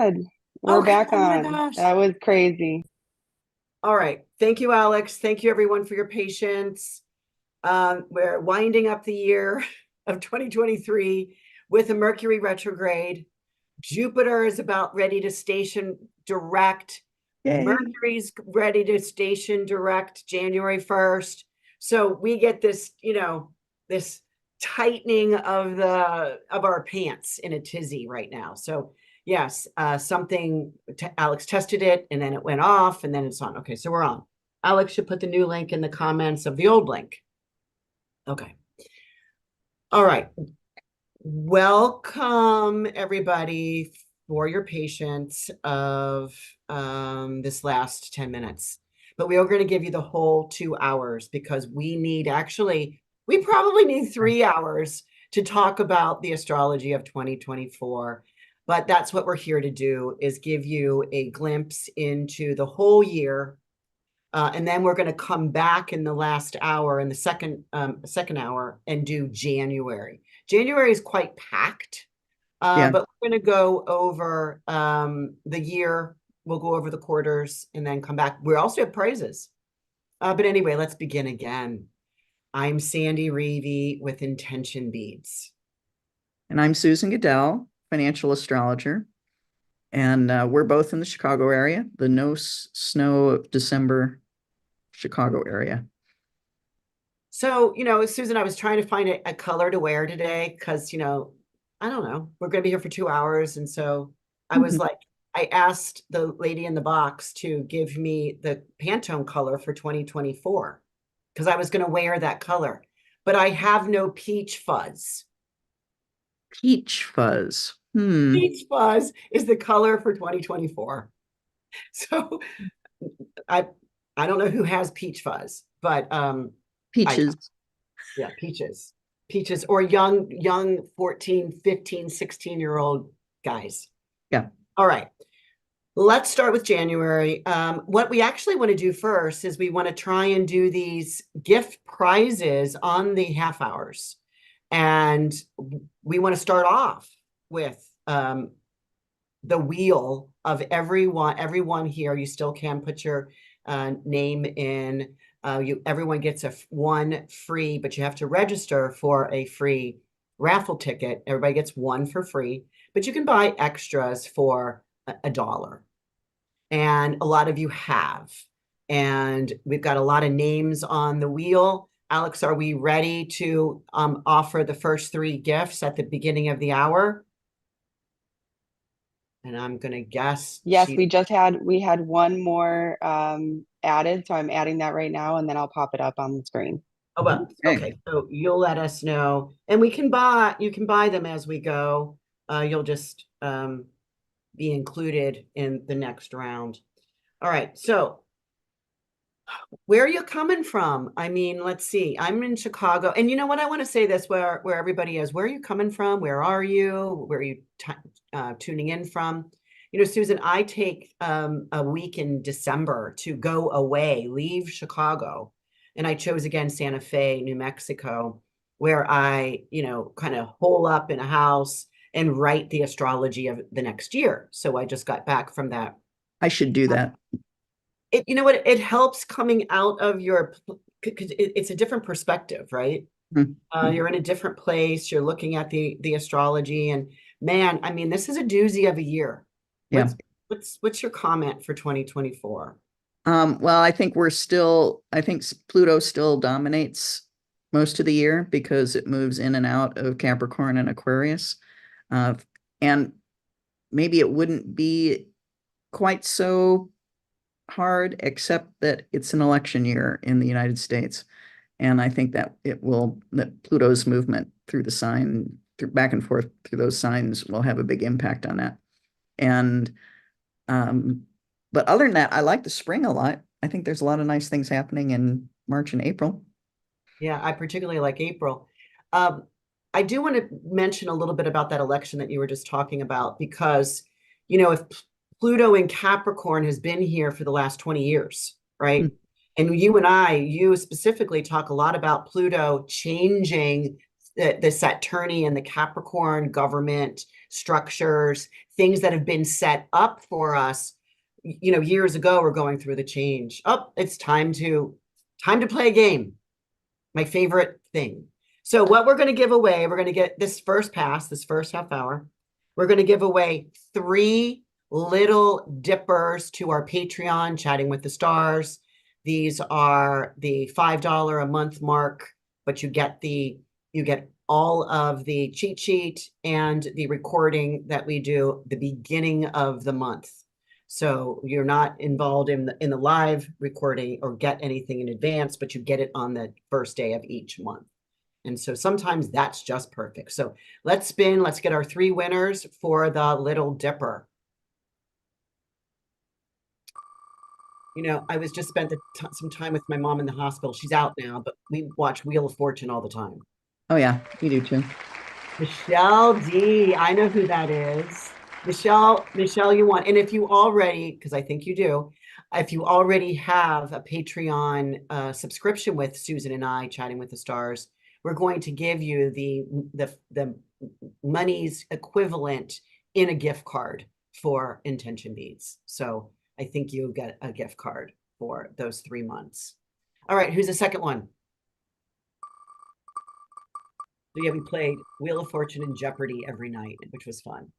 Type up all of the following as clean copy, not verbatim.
Good. We're Okay. back Oh my on. gosh. That was crazy. All right. Thank you, Alex. Thank you, everyone, for your patience. We're winding up the year of 2023 with a Mercury retrograde. Jupiter is about ready to station direct. Yay. Mercury's ready to station direct January 1st. So we get this, this tightening of our pants in a tizzy right now. So yes, Alex tested it and then it went off and then it's on. Okay, so we're on. Alex should put the new link in the comments of the old link. Okay. All right. Welcome, everybody, for your patience of this last 10 minutes. But we are going to give you the whole 2 hours because we probably need 3 hours to talk about the astrology of 2024. But that's what we're here to do, is give you a glimpse into the whole year. And then we're going to come back in the last hour, in the second hour, and do January. January is quite packed, Yeah. but we're going to go over the year. We'll go over the quarters and then come back. We also have prizes. But anyway, let's begin again. I'm Sandy Reevy with Intention Beads. And I'm Susan Goodell, financial astrologer. And we're both in the Chicago area, the no snow of December Chicago area. So, Susan, I was trying to find a color to wear today because, I don't know, we're going to be here for 2 hours. And so I was like, I asked the lady in the box to give me the Pantone color for 2024 because I was going to wear that color, but I have no peach fuzz. Peach fuzz. Peach fuzz is the color for 2024. So I I don't know who has peach fuzz, but I Peaches. yeah, peaches or young 14, 15, 16-year-old guys. Yeah. All right. Let's start with January. What we actually want to do first is we want to try and do these gift prizes on the half hours. And we want to start off with the wheel of everyone here. You still can put your name in. Everyone gets one free, but you have to register for a free raffle ticket. Everybody gets one for free, but you can buy extras for $1. And a lot of you have. And we've got a lot of names on the wheel. Alex, are we ready to offer the first three gifts at the beginning of the hour? And I'm going to guess. Yes, we had one more added, so I'm adding that right now, and then I'll pop it up on the screen. Oh, well, okay. So you'll let us know, and you can buy them as we go. You'll just be included in the next round. All right. So where are you coming from? I mean, let's see. I'm in Chicago, and you know what? I want to say this where everybody is. Where are you coming from? Where are you? Where are you tuning in from? Susan, I take a week in December to go away, leave Chicago, and I chose again Santa Fe, New Mexico, where I, kind of hole up in a house and write the astrology of the next year. So I just got back from that. I should do that. You know what? It helps coming out of because it's a different perspective, right? You're in a different place. You're looking at the astrology, and man, I mean, this is a doozy of a year. Yeah. What's your comment for 2024? Well, I think Pluto still dominates most of the year because it moves in and out of Capricorn and Aquarius. And maybe it wouldn't be quite so hard, except that it's an election year in the United States. And I think that that Pluto's movement through the sign, back and forth through those signs will have a big impact on that. And, but other than that, I like the spring a lot. I think there's a lot of nice things happening in March and April. Yeah, I particularly like April. I do want to mention a little bit about that election that you were just talking about, because, if Pluto in Capricorn has been here for the last 20 years, right? And you specifically talk a lot about Pluto changing the Saturnian, the Capricorn government, structures, things that have been set up for us, years ago. We're going through the change. Oh, it's time to play a game. My favorite thing. So what we're going to give away, we're going to get this first pass, this first half hour. We're going to give away 3 little dippers to our Patreon, Chatting with the Stars. These are the $5 a month mark, but you get all of the cheat sheet and the recording that we do the beginning of the month. So you're not involved in the live recording or get anything in advance, but you get it on the first day of each month. And so sometimes that's just perfect. So let's spin. Let's get our 3 winners for the Little Dipper. I was just spent some time with my mom in the hospital. She's out now, but we watch Wheel of Fortune all the time. Oh yeah, we do too. Michelle D. I know who that is. Michelle, you won. And if you already, because I think you do, if you already have a Patreon subscription with Susan and I, Chatting with the Stars, we're going to give you the money's equivalent in a gift card for intention beads. So I think you'll get a gift card for those 3 months. All right, who's the second one? So yeah, we played Wheel of Fortune and Jeopardy every night, which was fun.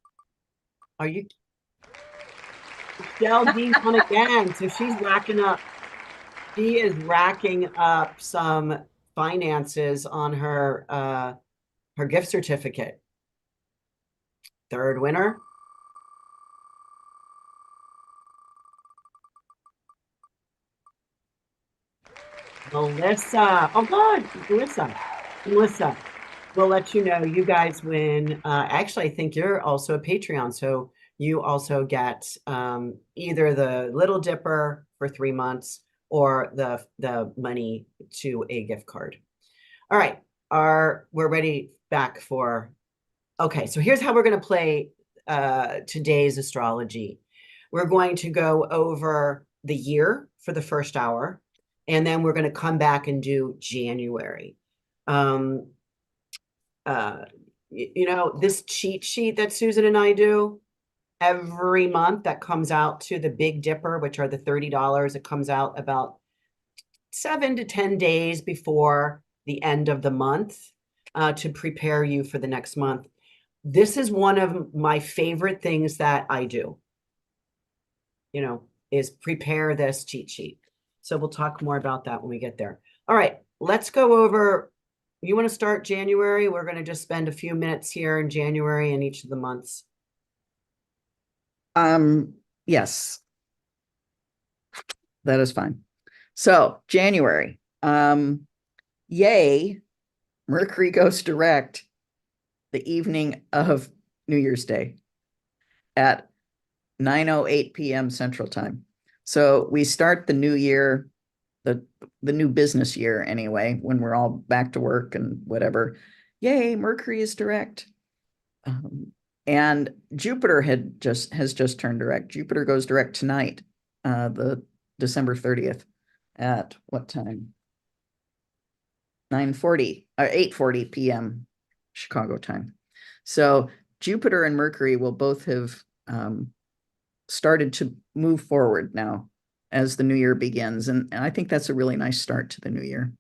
Are you? Michelle D's on again. So she's racking up. She is racking up some finances on her gift certificate. Third winner. Melissa. Oh God, Melissa. We'll let you know. You guys win. Actually, I think you're also a Patreon, so you also get either the Little Dipper for 3 months or the money to a gift card. All right, we're ready back for. Okay, so here's how we're going to play today's astrology. We're going to go over the year for the first hour, and then we're going to come back and do January. This cheat sheet that Susan and I do every month that comes out to the Big Dipper, which are the $30. It comes out about 7 to 10 days before the end of the month to prepare you for the next month. This is one of my favorite things that I do, is prepare this cheat sheet. So we'll talk more about that when we get there. All right, let's go over. You want to start January? We're going to just spend a few minutes here in January in each of the months. Yes. That is fine. So January. Yay, Mercury goes direct the evening of New Year's Day at 9:08 p.m. Central Time. So we start the new year, the new business year anyway, when we're all back to work and whatever. Yay, Mercury is direct. And Jupiter has just turned direct. Jupiter goes direct tonight, the December 30th at what time? 9:40 or 8:40 p.m. Chicago time. So Jupiter and Mercury will both have started to move forward now as the new year begins. And I think that's a really nice start to the new year.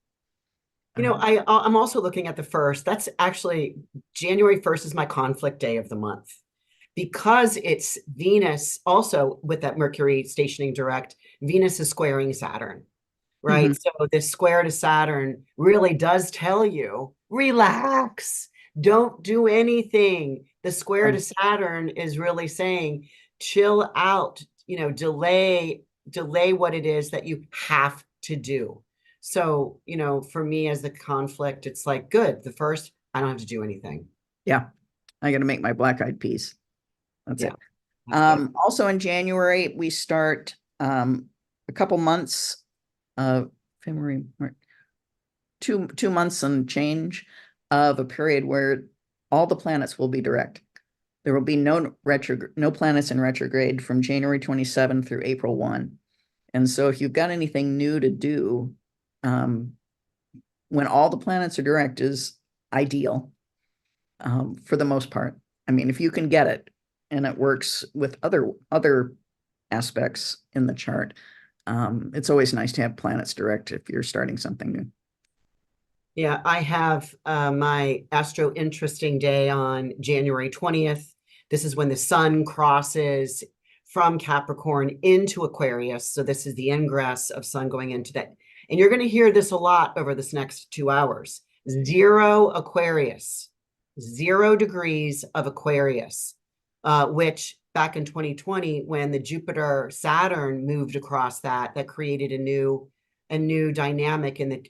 I'm also looking at the first. That's actually January 1st is my conflict day of the month because it's Venus also with that Mercury stationing direct. Venus is squaring Saturn, right? Mm-hmm. So this square to Saturn really does tell you, relax, don't do anything. The square to Saturn is really saying, chill out, delay what it is that you have to do. So, for me as the conflict, it's like, good. The first, I don't have to do anything. Yeah. I got to make my black-eyed peas. That's it. Also in January, we start a couple months of February, March, two months and change of a period where all the planets will be direct. There will be no planets in retrograde from January 27 through April 1. And so if you've got anything new to do, when all the planets are direct is ideal for the most part. I mean, if you can get it and it works with other aspects in the chart, it's always nice to have planets direct if you're starting something new. Yeah, I have my Astro Interesting Day on January 20th. This is when the sun crosses from Capricorn into Aquarius. So this is the ingress of sun going into that. And you're going to hear this a lot over this next 2 hours. Zero Aquarius, 0 degrees of Aquarius, which back in 2020, when the Jupiter Saturn moved across that, that created a new dynamic in the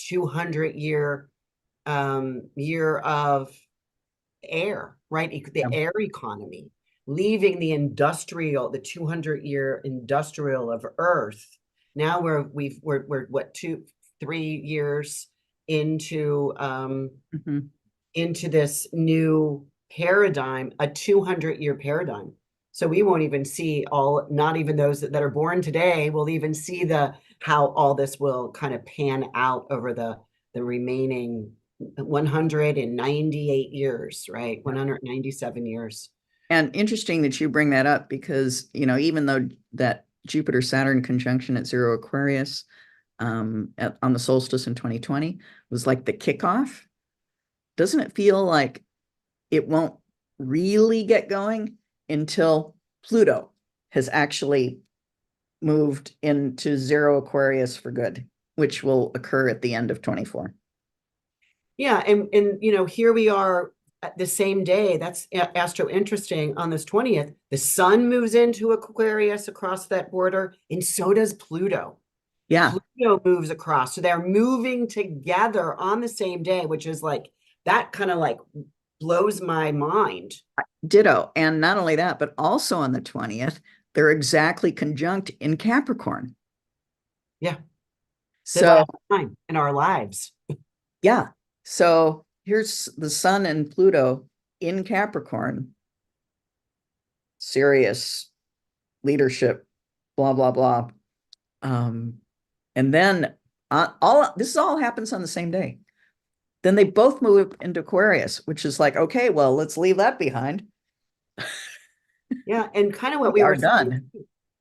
200-year year of air, right? Yeah. The air economy, leaving the 200-year industrial of Earth. Now we're what, 3 years into Mhm. into this new paradigm, a 200-year paradigm. So we won't even see all, not even those that are born today will even see the how all this will kind of pan out over the remaining 198 years, right? 197 years. And interesting that you bring that up because, even though that Jupiter Saturn conjunction at zero Aquarius on the solstice in 2020 was like the kickoff, doesn't it feel like it won't really get going until Pluto has actually moved into zero Aquarius for good, which will occur at the end of 24. Yeah, and here we are at the same day. That's astro interesting. On this 20th, the sun moves into Aquarius across that border, and so does Pluto. Yeah. Pluto moves across. So they're moving together on the same day, which is like that kind of like blows my mind. Ditto. And not only that, but also on the 20th, they're exactly conjunct in Capricorn. Yeah, the So, last time in our lives. yeah. So here's the Sun and Pluto in Capricorn, serious leadership, blah, blah, blah. And then all this all happens on the same day. Then they both move into Aquarius, which is like, okay, well, let's leave that behind. Yeah, and kind of what We we are were saying, done.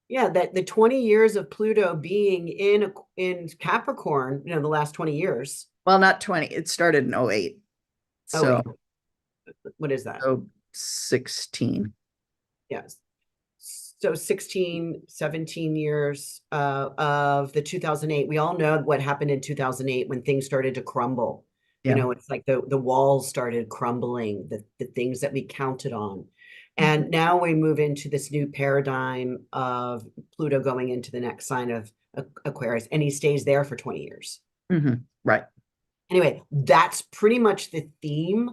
yeah, that the 20 years of Pluto being in Capricorn, the last 20 years. Well, not 20. It started in 08. Oh, So, wait, what is that? so 16. Yes. So 16, 17 years of the 2008. We all know what happened in 2008 when things started to crumble. Yeah. It's like the walls started crumbling, the things that we counted on. Mhm. And now we move into this new paradigm of Pluto going into the next sign of Aquarius, and he stays there for 20 years. Mhm. Right. Anyway, that's pretty much the theme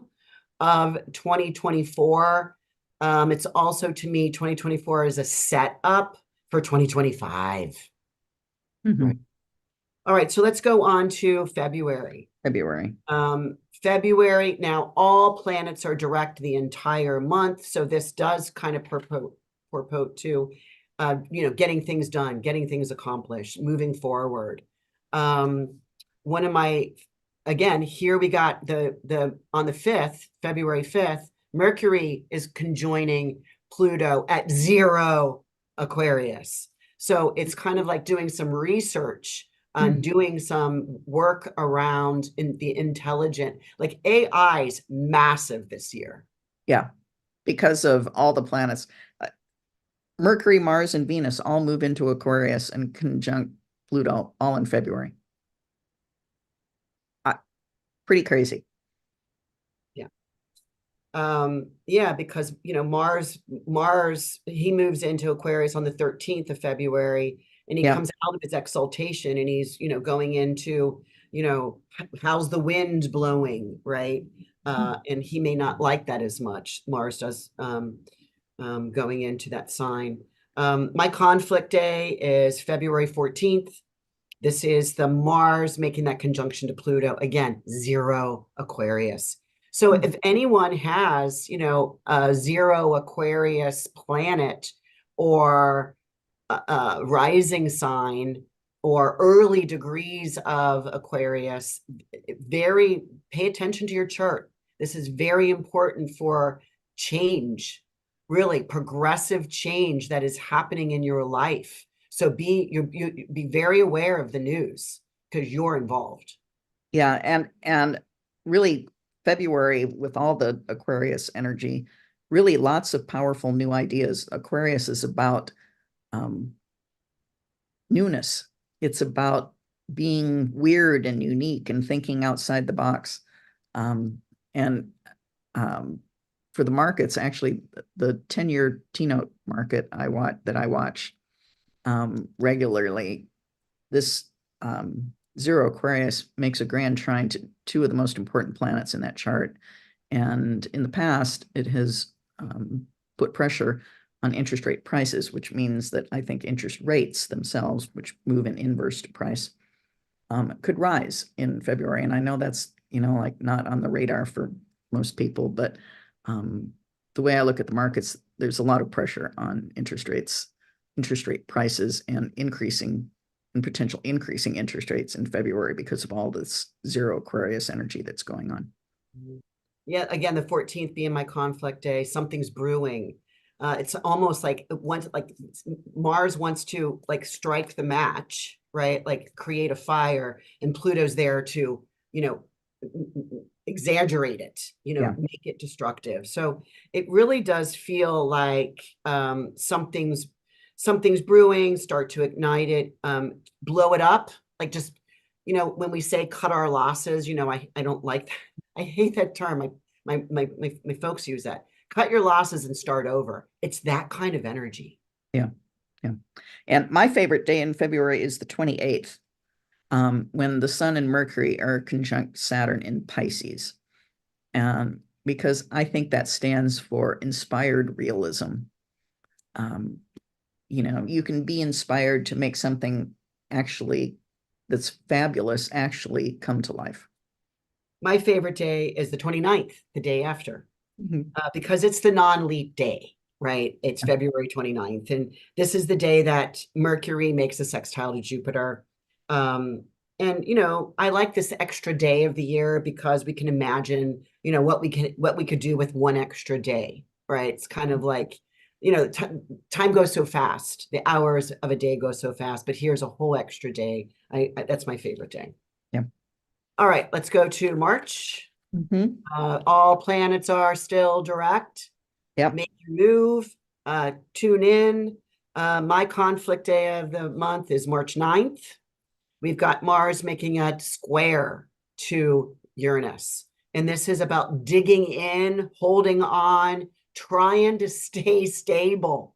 of 2024. It's also, to me, 2024 is a setup for 2025. Right. Mhm. All right, so let's go on to February. February. February, now all planets are direct the entire month. So this does kind of purport to, getting things done, getting things accomplished, moving forward. One of my, again, here we got on the 5th, February 5th, Mercury is conjoining Pluto at zero Aquarius. So it's kind of like doing some research on doing some work around in the intelligent, like AI's massive this year. Yeah. Because of all the planets. Mercury, Mars, and Venus all move into Aquarius and conjunct Pluto all in February. Pretty crazy. Yeah. Yeah, because Mars, he moves into Aquarius on the 13th of February, and he Yeah. comes out of his exaltation, and he's going into, how's the wind blowing, right? And he may not like that as much. Mars does, going into that sign. My conflict day is February 14th. This is the Mars making that conjunction to Pluto. Again, zero Aquarius. So if anyone has, a zero Aquarius planet or a rising sign or early degrees of Aquarius, pay attention to your chart. This is very important for change, really progressive change that is happening in your life. So be very aware of the news because you're involved. Yeah, and really February with all the Aquarius energy, really lots of powerful new ideas. Aquarius is about um, newness. It's about being weird and unique and thinking outside the box. And for the markets, actually, the 10-year T-note market I watch regularly, this zero Aquarius makes a grand trine to two of the most important planets in that chart. And in the past, it has put pressure on interest rate prices, which means that I think interest rates themselves, which move in inverse to price, could rise in February. And I know that's, like not on the radar for most people, but the way I look at the markets, there's a lot of pressure on interest rates, interest rate prices, and potential increasing interest rates in February because of all this zero Aquarius energy that's going on. Yeah, again, the 14th being my conflict day, something's brewing. It's almost like Mars wants to like strike the match, right? Like create a fire, and Pluto's there to, exaggerate it, Yeah. make it destructive. So it really does feel like something's brewing, start to ignite it, blow it up, like just, when we say cut our losses, I don't like that. I hate that term. My folks use that. Cut your losses and start over. It's that kind of energy. Yeah. Yeah. And my favorite day in February is the 28th, when the Sun and Mercury are conjunct Saturn in Pisces. Because I think that stands for inspired realism. You can be inspired to make something actually that's fabulous actually come to life. My favorite day is the 29th, the day after, Mhm. because it's the non-leap day, right? It's February 29th. And this is the day that Mercury makes a sextile to Jupiter. And I like this extra day of the year because we can imagine, what we could do with one extra day, right? It's kind of like, time goes so fast. The hours of a day go so fast, but here's a whole extra day. That's my favorite day. Yeah. All right, let's go to March. Mhm. All planets are still direct. Yep. Make your move. Tune in. My conflict day of the month is March 9th. We've got Mars making a square to Uranus. And this is about digging in, holding on, trying to stay stable,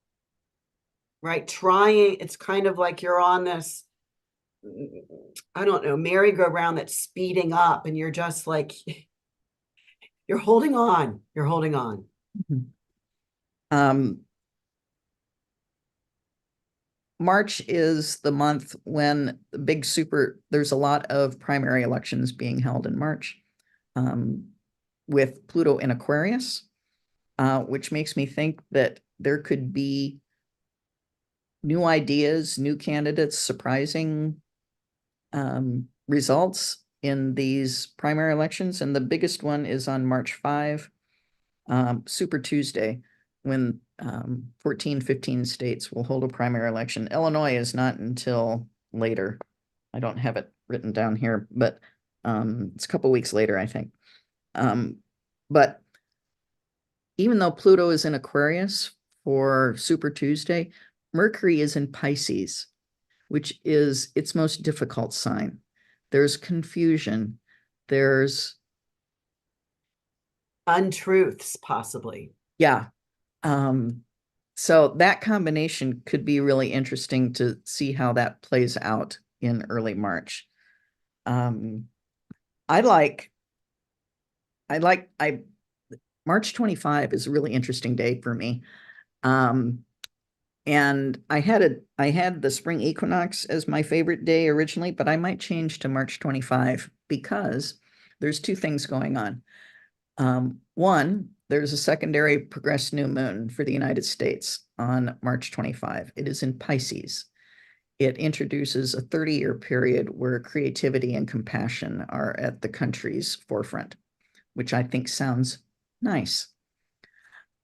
right? It's kind of like you're on this, I don't know, merry-go-round that's speeding up, and you're just like, you're holding on. You're holding on. Mhm. Um, March is the month when there's a lot of primary elections being held in March, with Pluto in Aquarius, which makes me think that there could be new ideas, new candidates, surprising results in these primary elections. And the biggest one is on March 5, Super Tuesday, when 14, 15 states will hold a primary election. Illinois is not until later. I don't have it written down here, but it's a couple weeks later, I think. But even though Pluto is in Aquarius for Super Tuesday, Mercury is in Pisces, which is its most difficult sign. There's confusion. There's, Untruths, possibly. yeah. So that combination could be really interesting to see how that plays out in early March. Um, I like, I March 25 is a really interesting day for me. Um, and I had the spring equinox as my favorite day originally, but I might change to March 25 because there's two things going on. One, there's a secondary progressed new moon for the United States on March 25. It is in Pisces. It introduces a 30-year period where creativity and compassion are at the country's forefront, which I think sounds nice.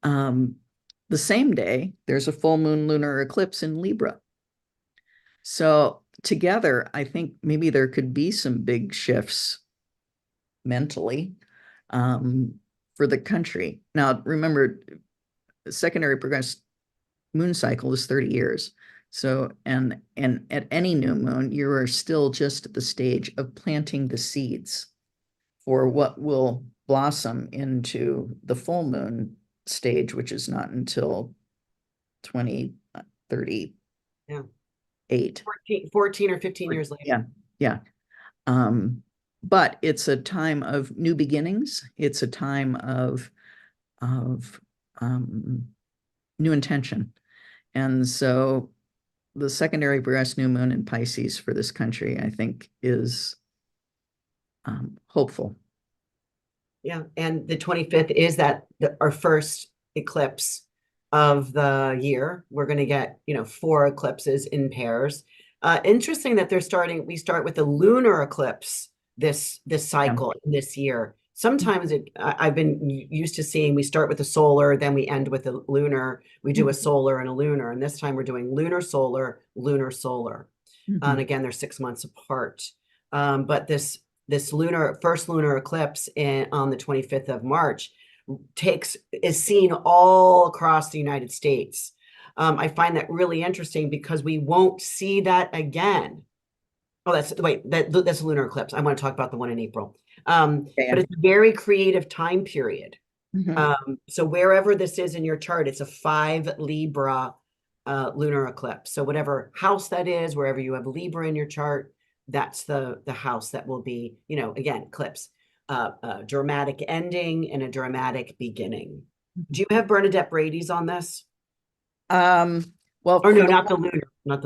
The same day, there's a full moon lunar eclipse in Libra. So together, I think maybe there could be some big shifts mentally for the country. Now, remember, secondary progressed moon cycle is 30 years. So, and at any new moon, you are still just at the stage of planting the seeds for what will blossom into the full moon stage, which is not until 2038. Yeah. 14 or 15 years later. Yeah, yeah. But it's a time of new beginnings. It's a time of new intention. And so the secondary progressed new moon in Pisces for this country, I think, is hopeful. Yeah, and the 25th is our first eclipse of the year. We're going to get, 4 eclipses in pairs. Interesting that we start with the lunar eclipse this cycle this year. Sometimes I've been used to seeing we start with the solar, then we end with the lunar. We do a solar and a lunar, and this time we're doing lunar solar, lunar solar. And again, they're 6 months apart. But this first lunar eclipse on the 25th of March is seen all across the United States. I find that really interesting because we won't see that again. Oh, that's a lunar eclipse. I want to talk about the one in April. But it's a very creative time period. So wherever this is in your chart, it's a 5 Libra lunar eclipse. So whatever house that is, wherever you have Libra in your chart, that's the house that will be, again, eclipse, a dramatic ending and a dramatic beginning. Do you have Bernadette Brady's on this? Well, or no, not the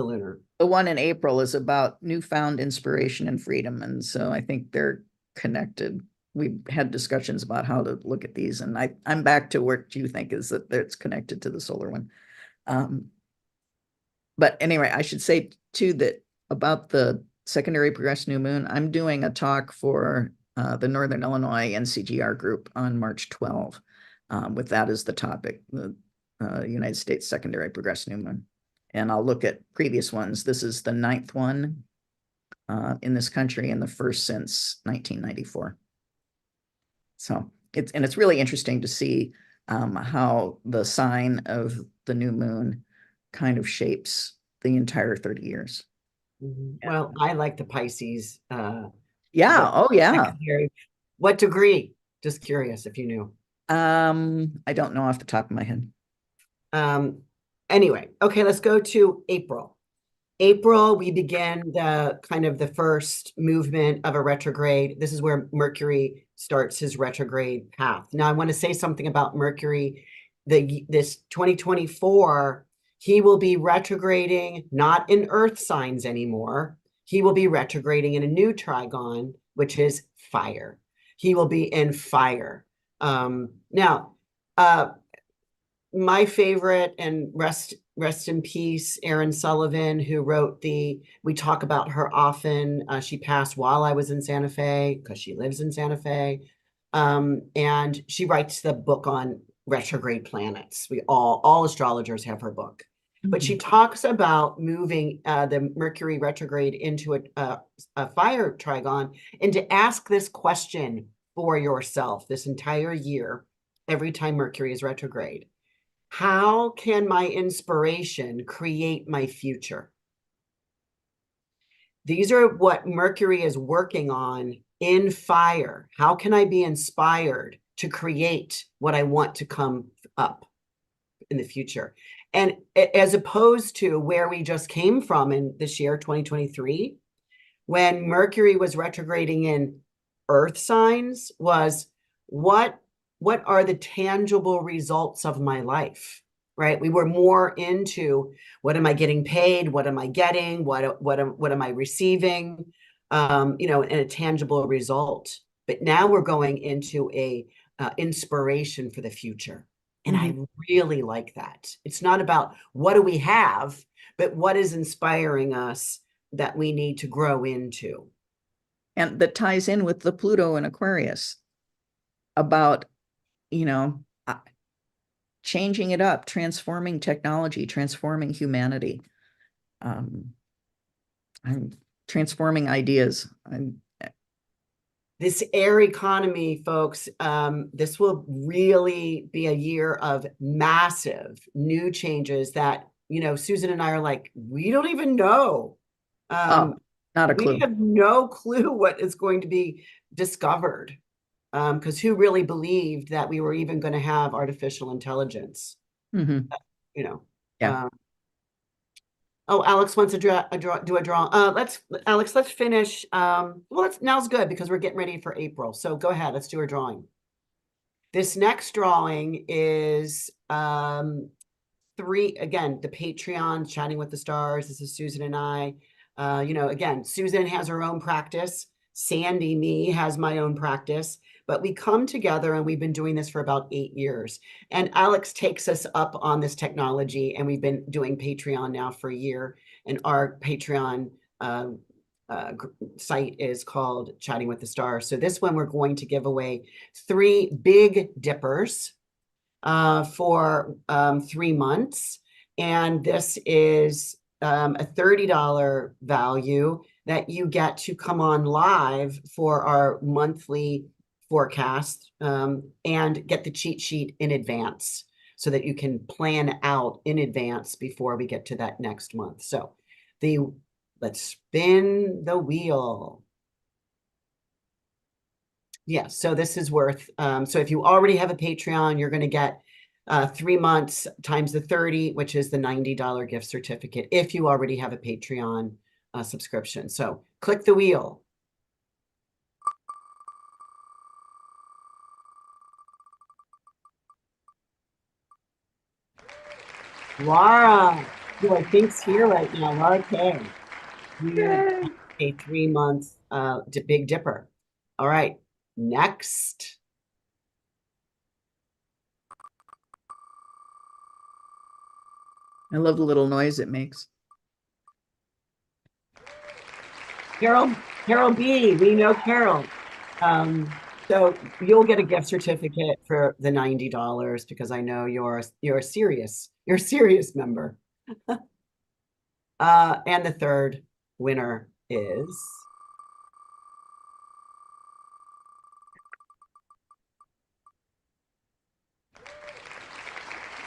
lunar. The one in April is about newfound inspiration and freedom. And so I think they're connected. We've had discussions about how to look at these. And I'm back to what you think is that it's connected to the solar one. But anyway, I should say too that about the secondary progressed new moon, I'm doing a talk for the Northern Illinois NCGR group on March 12, with that as the topic, the United States secondary progressed new moon. And I'll look at previous ones. This is the 9th one in this country and the first since 1994. So it's really interesting to see how the sign of the new moon kind of shapes the entire 30 years. Well, I like the Pisces. Yeah. Oh, yeah. What degree? Just curious if you knew. I don't know off the top of my head. Anyway, okay, let's go to April. April, we begin the first movement of a retrograde. This is where Mercury starts his retrograde path. Now, I want to say something about Mercury. This 2024, he will be retrograding not in earth signs anymore. He will be retrograding in a new trigon, which is fire. He will be in fire. Now, my favorite, and rest in peace, Erin Sullivan, who wrote we talk about her often. She passed while I was in Santa Fe because she lives in Santa Fe. And she writes the book on retrograde planets. All astrologers have her book. But she talks about moving the Mercury retrograde into a fire trigon, and to ask this question for yourself this entire year, every time Mercury is retrograde. How can my inspiration create my future? These are what Mercury is working on in fire. How can I be inspired to create what I want to come up in the future? And as opposed to where we just came from in this year, 2023, when Mercury was retrograding in earth signs, was what are the tangible results of my life, right? We were more into what am I getting paid? What am I getting? What am I receiving? And a tangible result. But now we're going into a inspiration for the future. And I really like that. It's not about what do we have, but what is inspiring us that we need to grow into. And that ties in with the Pluto in Aquarius about, changing it up, transforming technology, transforming humanity, um, and transforming ideas. This air economy, folks, this will really be a year of massive new changes that, Susan and I are like, we don't even know. Oh, not a We clue. have no clue what is going to be discovered. Because who really believed that we were even going to have artificial intelligence? Mhm. You know. Yeah. Oh, Alex wants to do a draw. Alex, let's finish. Well, now's good because we're getting ready for April. So go ahead, let's do our drawing. This next drawing is again, the Patreon, Chatting with the Stars. This is Susan and I. Again, Susan has her own practice. Sandy, me, has my own practice. But we come together and we've been doing this for about 8 years. And Alex takes us up on this technology, and we've been doing Patreon now for a year. And our Patreon site is called Chatting with the Stars. So this one, we're going to give away 3 big dippers for 3 months. And this is a $30 value that you get to come on live for our monthly forecast and get the cheat sheet in advance so that you can plan out in advance before we get to that next month. So let's spin the wheel. Yeah, so this is worth, so if you already have a Patreon, you're going to get 3 months times the 30, which is the $90 gift certificate if you already have a Patreon subscription. So click the wheel. Laura, who I think's here right now, Laura K. You Yay. a 3 month Big Dipper. All right, next. I love the little noise it makes. Carol B, we know Carol. So you'll get a gift certificate for the $90 because I know you're a serious member. And the third winner is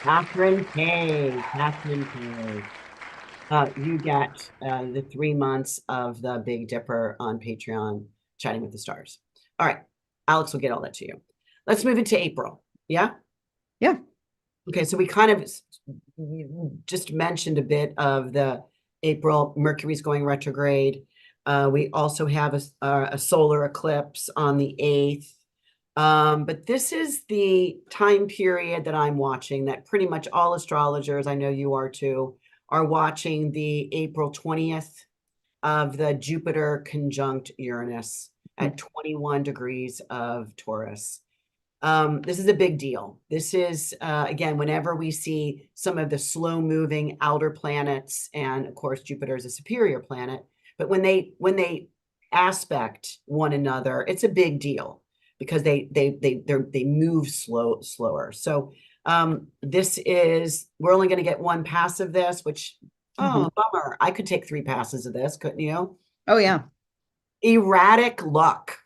Catherine K. Catherine K. You get the 3 months of the Big Dipper on Patreon, Chatting with the Stars. All right, Alex will get all that to you. Let's move into April. Yeah. Yeah. Okay, so we kind of just mentioned a bit of the April. Mercury's going retrograde. We also have a solar eclipse on the 8th. But this is the time period that I'm watching that pretty much all astrologers, I know you are too, are watching the April 20th of the Jupiter conjunct Uranus at 21 degrees of Taurus. This is a big deal. This is, again, whenever we see some of the slow moving outer planets, and of course, Jupiter is a superior planet, but when they aspect one another, it's a big deal because they move slower. So we're only going to get 1 pass of this, which, bummer. I could take 3 passes of this, couldn't you? Oh, yeah. Erratic luck.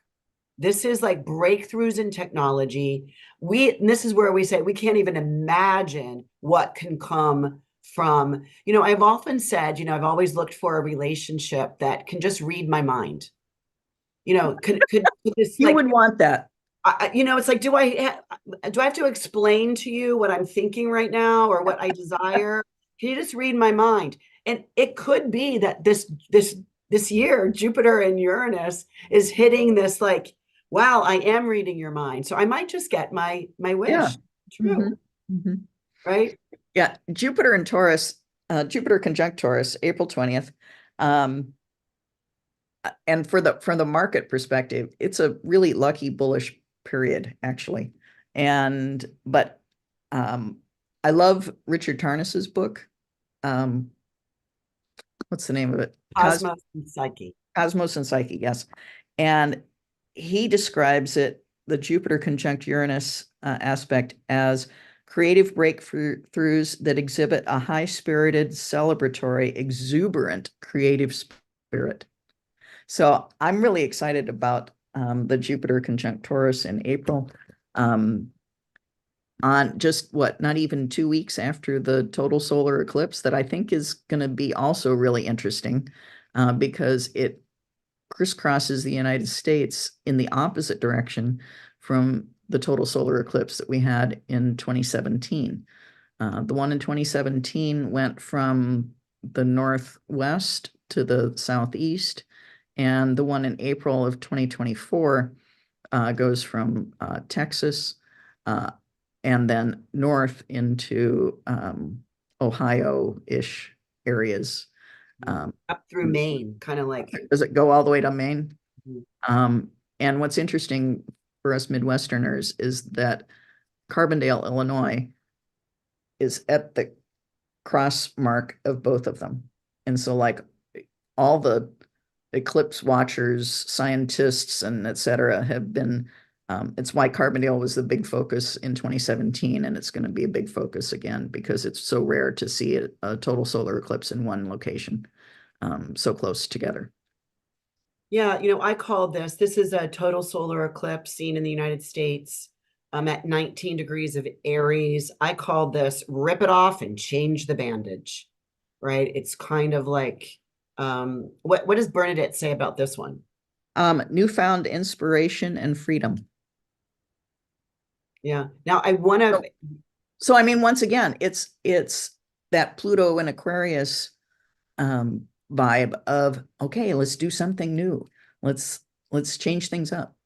This is like breakthroughs in technology. And this is where we say we can't even imagine what can come from, I've often said, I've always looked for a relationship that can just read my mind. Could this You would want that. it's like, do I have to explain to you what I'm thinking right now or what I desire? Can you just read my mind? And it could be that this year, Jupiter and Uranus is hitting this like, wow, I am reading your mind. So I might just get my wish Yeah. true, right? Yeah. Jupiter and Taurus, Jupiter conjunct Taurus, April 20th. And from the market perspective, it's a really lucky bullish period, actually. But I love Richard Tarnas's book. What's the name of it? Cosmos and Psyche. Cosmos and Psyche, yes. And he describes it, the Jupiter conjunct Uranus aspect, as creative breakthroughs that exhibit a high-spirited, celebratory, exuberant creative spirit. So I'm really excited about the Jupiter conjunct Taurus in April. On just what, not even 2 weeks after the total solar eclipse, that I think is going to be also really interesting because it crisscrosses the United States in the opposite direction from the total solar eclipse that we had in 2017. The one in 2017 went from the northwest to the southeast, and the one in April of 2024 goes from Texas and then north into Ohio-ish areas. Up through Maine, kind of like. Does it go all the way to Maine? Mhm. And what's interesting for us Midwesterners is that Carbondale, Illinois is at the cross mark of both of them. And so like all the eclipse watchers, scientists, and et cetera have been, it's why Carbondale was the big focus in 2017, and it's going to be a big focus again because it's so rare to see a total solar eclipse in one location so close together. Yeah, I called this is a total solar eclipse seen in the United States at 19 degrees of Aries. I called this rip it off and change the bandage, right? It's kind of like, what does Bernadette say about this one? Newfound inspiration and freedom. Yeah. Now I want to. So I mean, once again, it's that Pluto in Aquarius vibe of, okay, let's do something new. Let's change things up.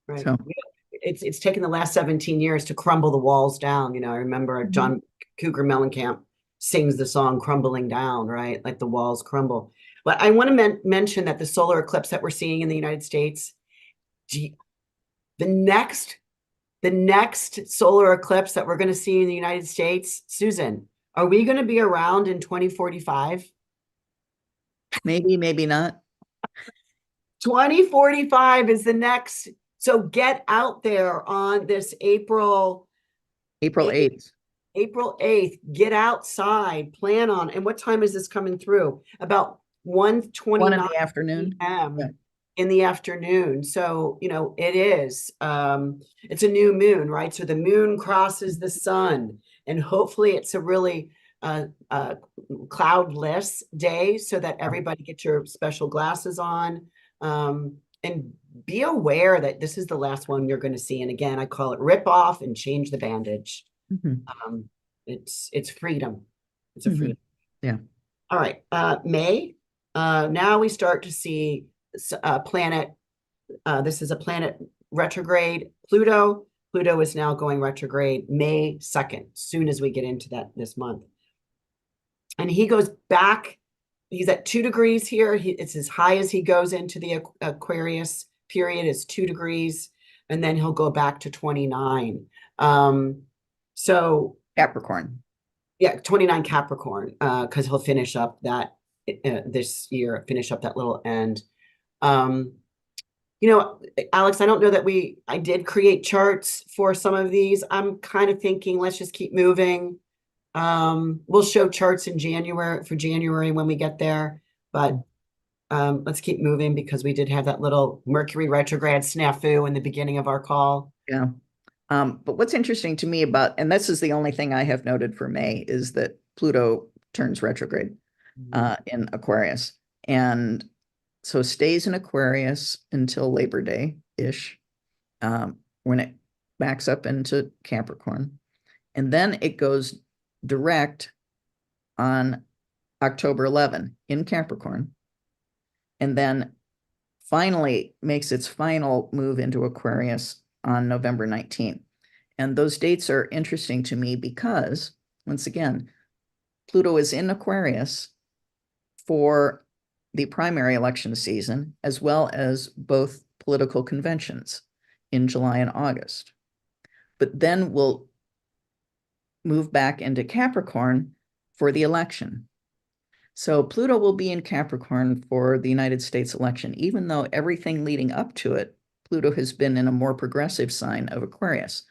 Right. So It's taken the last 17 years to crumble the walls down. I remember John Cougar Mellencamp sings the song Crumbling Down, right? Like the walls crumble. But I want to mention that the solar eclipse that we're seeing in the United States, the next solar eclipse that we're going to see in the United States, Susan, are we going to be around in 2045? maybe, maybe not. 2045 is the next. So get out there on this April 8th. April 8th, get outside, plan on. And what time is this coming through? About 1 in 1:29 the afternoon. p.m. Yeah. in the afternoon. So, it is, it's a new moon, right? So the moon crosses the sun, and hopefully it's a really cloudless day so that everybody get your special glasses on. And be aware that this is the last one you're going to see. And again, I call it rip off and change the bandage. It's freedom. It's a freedom. Yeah. All right. May. Now we start to see a planet. This is a planet retrograde. Pluto. Pluto is now going retrograde May 2nd, soon as we get into this month. And he goes back. He's at 2 degrees here. It's as high as he goes into the Aquarius period is 2 degrees. And then he'll go back to 29. So Capricorn. Yeah, 29 Capricorn, because he'll finish up that this year, finish up that little end. Alex, I don't know that I did create charts for some of these. I'm kind of thinking, let's just keep moving. We'll show charts in January when we get there, but let's keep moving because we did have that little Mercury retrograde snafu in the beginning of our call. Yeah. But what's interesting to me and this is the only thing I have noted for May, is that Pluto turns retrograde in Aquarius. And so stays in Aquarius until Labor Day-ish, when it backs up into Capricorn. And then it goes direct on October 11 in Capricorn. And then finally makes its final move into Aquarius on November 19th. And those dates are interesting to me because, once again, Pluto is in Aquarius for the primary election season, as well as both political conventions in July and August. But then we'll move back into Capricorn for the election. So Pluto will be in Capricorn for the United States election, even though everything leading up to it, Pluto has been in a more progressive sign of Aquarius.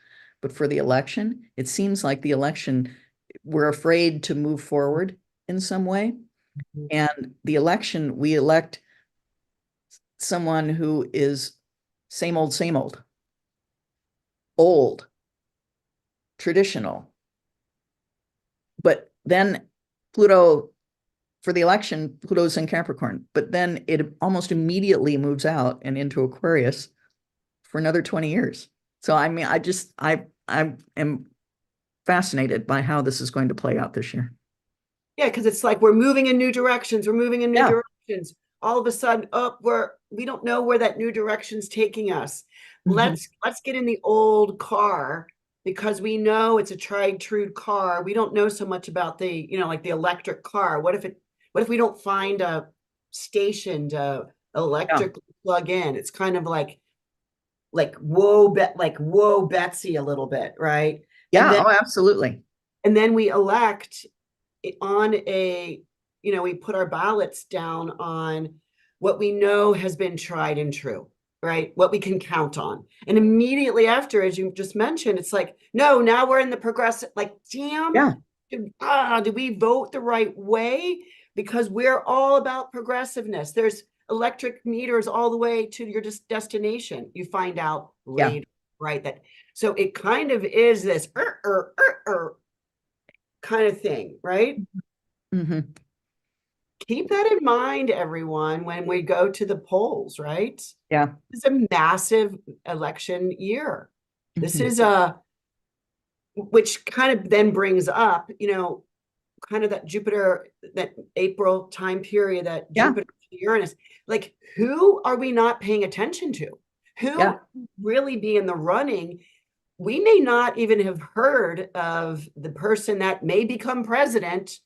but for the election, it seems like the election, we're afraid to move forward in some way. And the election, we elect someone who is same old, traditional. But then Pluto, for the election, Pluto's in Capricorn, but then it almost immediately moves out and into Aquarius for another 20 years. So I mean, I am fascinated by how this is going to play out this year. Yeah, because it's like we're moving in new directions. We're moving in new Yeah, directions. All of a sudden, oh, we don't know where that new direction's taking us. mhm. Let's get in the old car because we know it's a tried true car. We don't know so much about the, like the electric car. What if we don't find a station to Yeah, electric plug in? It's kind of like whoa Betsy a little bit, right? And yeah, then oh, absolutely. we elect on we put our ballots down on what we know has been tried and true, right? What we can count on. And immediately after, as you just mentioned, it's like, no, now we're in the progressive, like, damn, Yeah, did we vote the right way? Because we're all about progressiveness. There's electric meters all the way to your destination. You find out yeah. later, right? So it kind of is this kind of thing, right? Hmm. Keep that in mind, everyone, when we go to the polls, right? Yeah. It's a massive election year. This Hmm. is which kind of then brings up, kind of that Jupiter, that April time period, that Yeah, Jupiter Uranus. Like, who are we not paying attention to? yeah. Who really be in the running? We may not even have heard of the person that may become president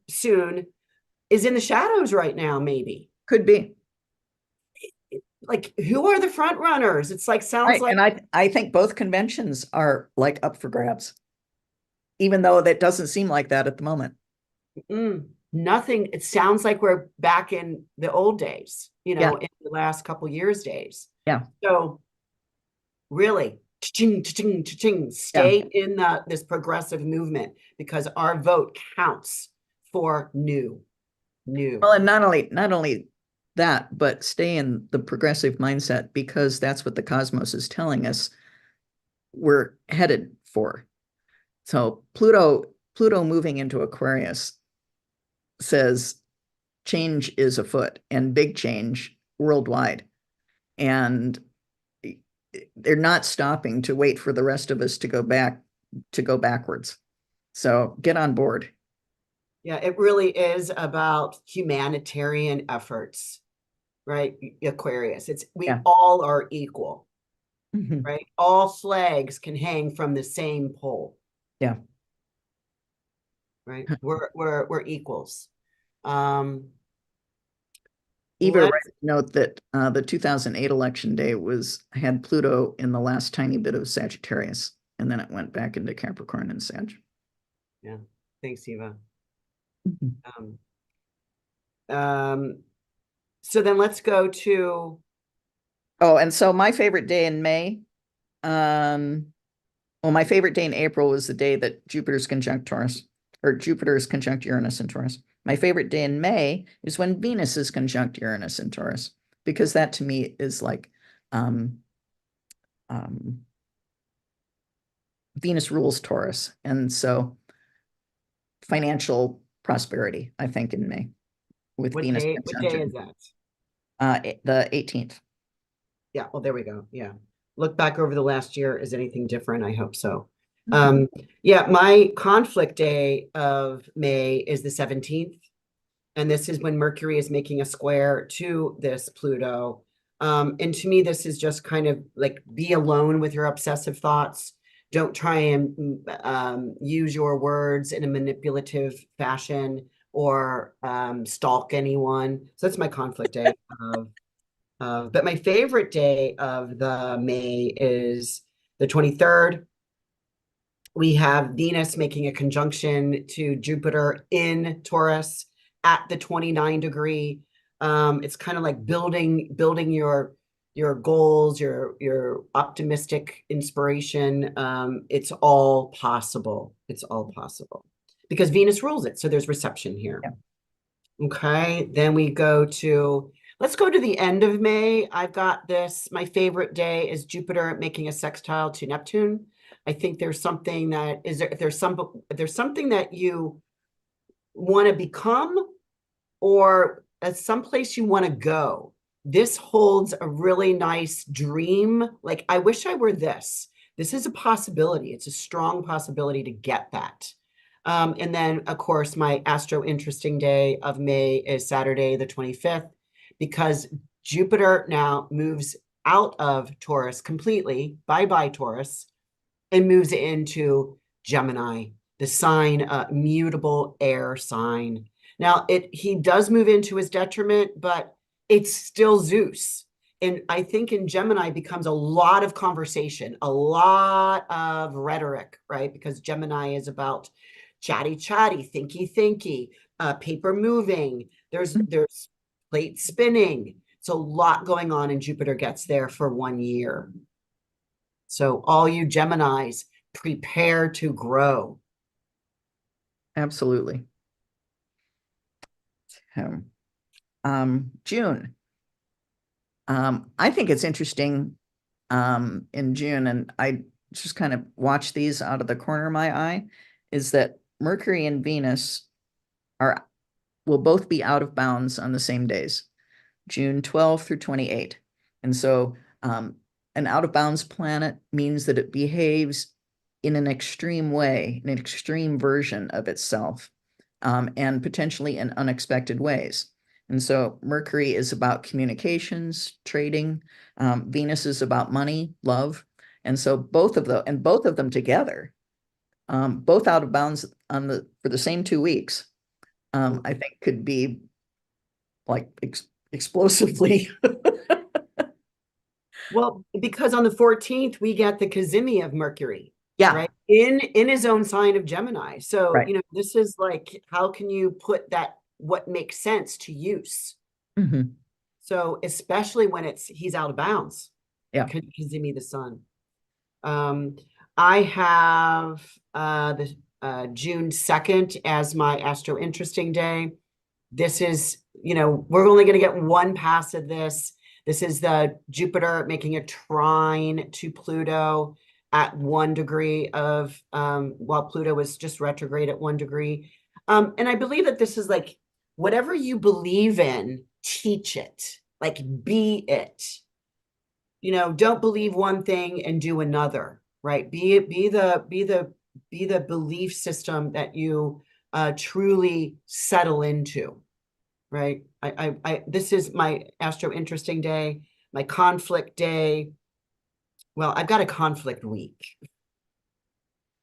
soon is in the shadows right now, maybe. Could be. Like, who are the front runners? It's like, sounds Right. like And I think both conventions are like up for grabs, even though that doesn't seem like that at the moment. nothing. It sounds like we're back in the old days, Yeah, in the last couple years days. yeah, So really, cha-ching, cha-ching, cha-ching, yeah. stay in this progressive movement because our vote counts for new, new. Well, and not only that, but stay in the progressive mindset because that's what the cosmos is telling us we're headed for. So Pluto moving into Aquarius says change is afoot and big change worldwide. And they're not stopping to wait for the rest of us to go backwards. So get on board. Yeah, it really is about humanitarian efforts, right? Aquarius. We Yeah. all are equal, Mhm. right? All flags can hang from the same pole, Yeah. right? We're equals. Um, Eva writes let's a note that the 2008 election day had Pluto in the last tiny bit of Sagittarius, and then it went back into Capricorn and Sag. Yeah, thanks, Eva. Mhm. Um, um, so then let's go to Oh, and so my favorite day in May, um, well, my favorite day in April was the day that Jupiter's conjunct Taurus, or Jupiter's conjunct Uranus in Taurus. My favorite day in May is when Venus is conjunct Uranus in Taurus, because that to me is like um, um, Venus rules Taurus. And so financial prosperity, I think, in May with what Venus day? What conjunct day is Uranus. that? The 18th. Yeah, well, there we go. Yeah. Look back over the last year. Is anything different? I hope so. Mhm. Yeah, my conflict day of May is the 17th. And this is when Mercury is making a square to this Pluto. And to me, this is just kind of like be alone with your obsessive thoughts. Don't try and use your words in a manipulative fashion or stalk anyone. So that's my conflict day but my favorite day of the May is the 23rd. We have Venus making a conjunction to Jupiter in Taurus at the 29 degree. It's kind of like building your goals, your optimistic inspiration. It's all possible. It's all possible because Venus rules it. So there's reception here. Yeah. Okay, then let's go to the end of May. I've got this. My favorite day is Jupiter making a sextile to Neptune. I think there's something that if there's something that you want to become or some place you want to go, this holds a really nice dream. Like, I wish I were this. This is a possibility. It's a strong possibility to get that. And then, of course, my astro interesting day of May is Saturday, the 25th, because Jupiter now moves out of Taurus completely. Bye-bye, Taurus, and moves into Gemini, the sign, mutable air sign. Now, he does move into his detriment, but it's still Zeus. And I think in Gemini becomes a lot of conversation, a lot of rhetoric, right? Because Gemini is about chatty, thinky, paper moving. There's plate spinning. It's a lot going on, and Jupiter gets there for 1 year. So all you Geminis, prepare to grow. Absolutely. June. I think it's interesting in June, and I just kind of watch these out of the corner of my eye, is that Mercury and Venus will both be out of bounds on the same days, June 12 through 28. And so an out of bounds planet means that it behaves in an extreme way, an extreme version of itself, and potentially in unexpected ways. And so Mercury is about communications, trading. Venus is about money, love. And so both of them together, both out of bounds for the same 2 weeks, I think could be like explosively. Well, because on the 14th, we get the Cazimi of Mercury, Yeah, right? In his own sign of Gemini. So, right. this is like, how can you put that, what makes sense to use? Mhm. So, especially when he's out of bounds, Yeah. Cazimi the sun. I have the June 2nd as my astro interesting day. This is, we're only going to get one pass of this. This is the Jupiter making a trine to Pluto at 1 degree while Pluto was just retrograde at 1 degree. And I believe that this is like, whatever you believe in, teach it, like be it. Don't believe one thing and do another, right? Be the belief system that you truly settle into. Right. This is my astro interesting day, my conflict day. Well, I've got a conflict week.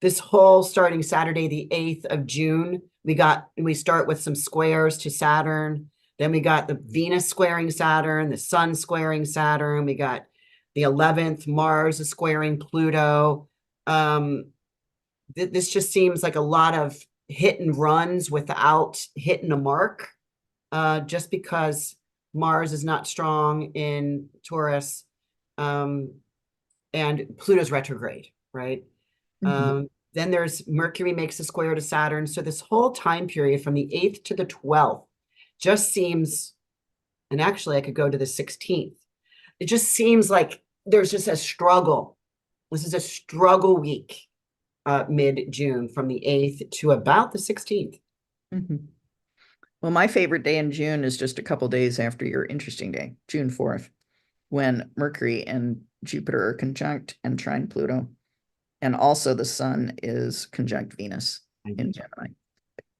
This whole starting Saturday, the 8th of June, we start with some squares to Saturn. Then we got the Venus squaring Saturn, the Sun squaring Saturn. We got the 11th, Mars is squaring Pluto. This just seems like a lot of hit and runs without hitting a mark. Just because Mars is not strong in Taurus, and Pluto's retrograde, right? Mhm. Then there's Mercury makes a square to Saturn. So this whole time period from the 8th to the 12th just seems, and actually I could go to the 16th. It just seems like there's just a struggle. This is a struggle week, mid-June from the 8th to about the 16th. Mhm. Well, my favorite day in June is just a couple days after your interesting day, June 4th, when Mercury and Jupiter are conjunct and trine Pluto. And also the sun is conjunct Venus in Gemini.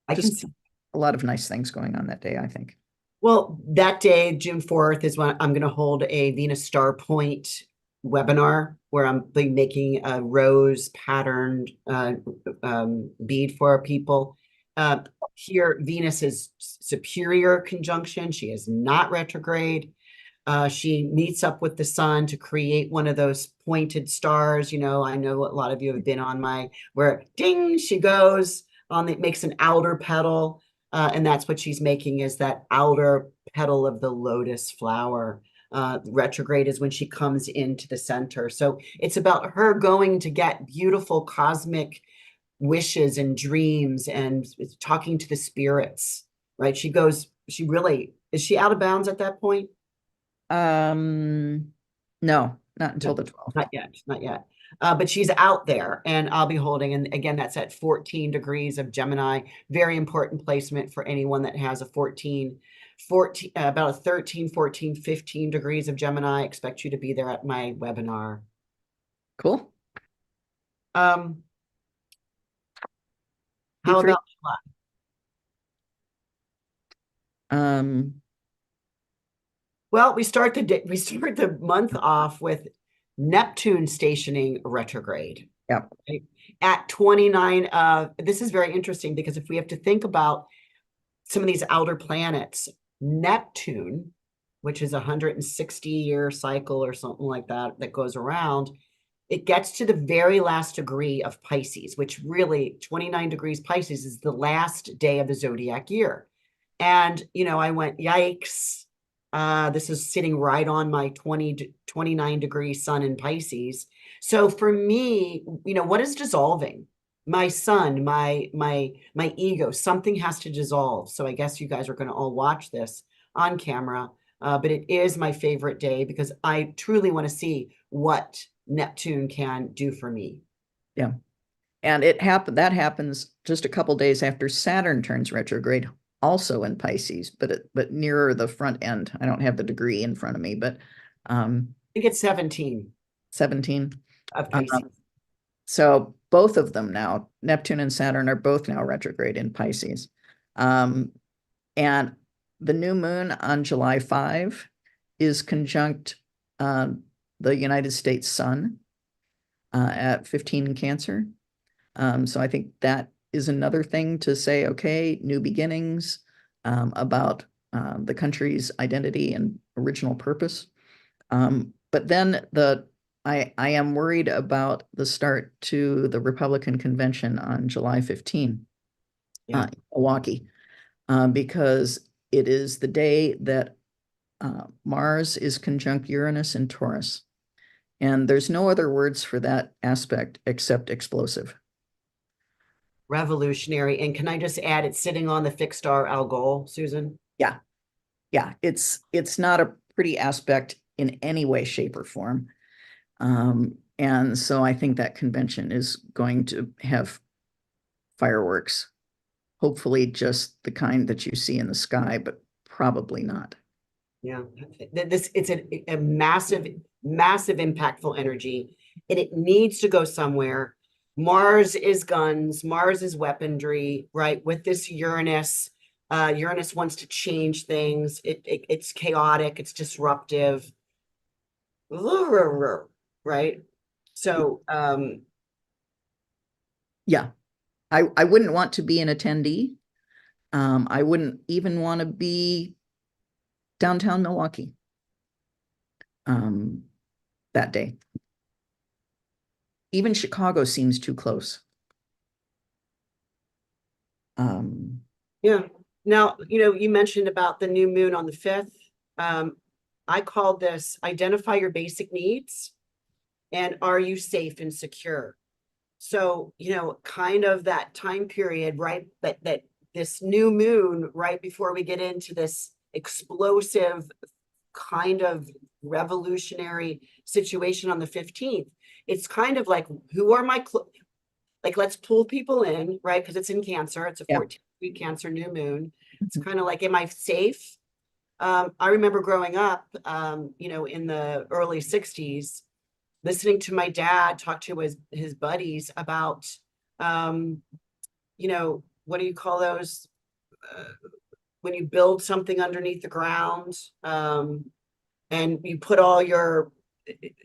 I can Just see. a lot of nice things going on that day, I think. Well, that day, June 4th, is when I'm going to hold a Venus Star Point webinar where I'm be making a rose patterned bead for our people. Here, Venus is superior conjunction. She is not retrograde. She meets up with the sun to create one of those pointed stars. I know a lot of you have been on where ding, she goes on, it makes an outer petal. And that's what she's making, is that outer petal of the lotus flower. Retrograde is when she comes into the center. So it's about her going to get beautiful cosmic wishes and dreams and talking to the spirits, right? She really, is she out of bounds at that point? Um, no, not until No, the 12th. not yet, not yet. But she's out there, and I'll be holding, and again, that's at 14 degrees of Gemini. Very important placement for anyone that has a 14, about a 13, 14, 15 degrees of Gemini. I expect you to be there at my webinar. Cool. Um, Be how free. about July? Um, Well, we start the month off with Neptune stationing retrograde. yeah. Right? At 29, this is very interesting because if we have to think about some of these outer planets, Neptune, which is a 160-year cycle or something like that that goes around, it gets to the very last degree of Pisces, which really 29 degrees Pisces is the last day of the zodiac year. And, I went, yikes. This is sitting right on my 29-degree sun in Pisces. So for me, what is dissolving? My sun, my ego, something has to dissolve. So I guess you guys are going to all watch this on camera. But it is my favorite day because I truly want to see what Neptune can do for me. Yeah. And that happens just a couple days after Saturn turns retrograde, also in Pisces, but nearer the front end. I don't have the degree in front of me, but I think it's 17 17. of Um, Pisces. so both of them now, Neptune and Saturn, are both now retrograde in Pisces. And the new moon on July 5 is conjunct the United States sun at 15 in Cancer. So I think that is another thing to say, okay, new beginnings, about the country's identity and original purpose. But then I am worried about the start to the Republican convention on July 15 Yeah. in Milwaukee, because it is the day that Mars is conjunct Uranus in Taurus. And there's no other words for that aspect except explosive. Revolutionary. And can I just add, it's sitting on the fixed star Algol, Susan? Yeah. Yeah. It's not a pretty aspect in any way, shape, or form. And so I think that convention is going to have fireworks, hopefully just the kind that you see in the sky, but probably not. Yeah. It's a massive, massive impactful energy, and it needs to go somewhere. Mars is guns, Mars is weaponry, right? With this Uranus, Uranus wants to change things. It's chaotic, it's disruptive, right? So, Yeah. I wouldn't want to be an attendee. I wouldn't even want to be downtown Milwaukee that day. Even Chicago seems too close. yeah. Now, you mentioned about the new moon on the 5th. I called this identify your basic needs and are you safe and secure? So, kind of that time period, right? That this new moon, right before we get into this explosive kind of revolutionary situation on the 15th, it's kind of like, who are my, like, let's pull people in, right? Because it's in Cancer, it's a Yeah. 14-week Cancer new moon. It's kind of like, am I safe? I remember growing up, in the early 60s, listening to my dad talk to his buddies about, what do you call those? When you build something underneath the ground, and you put all your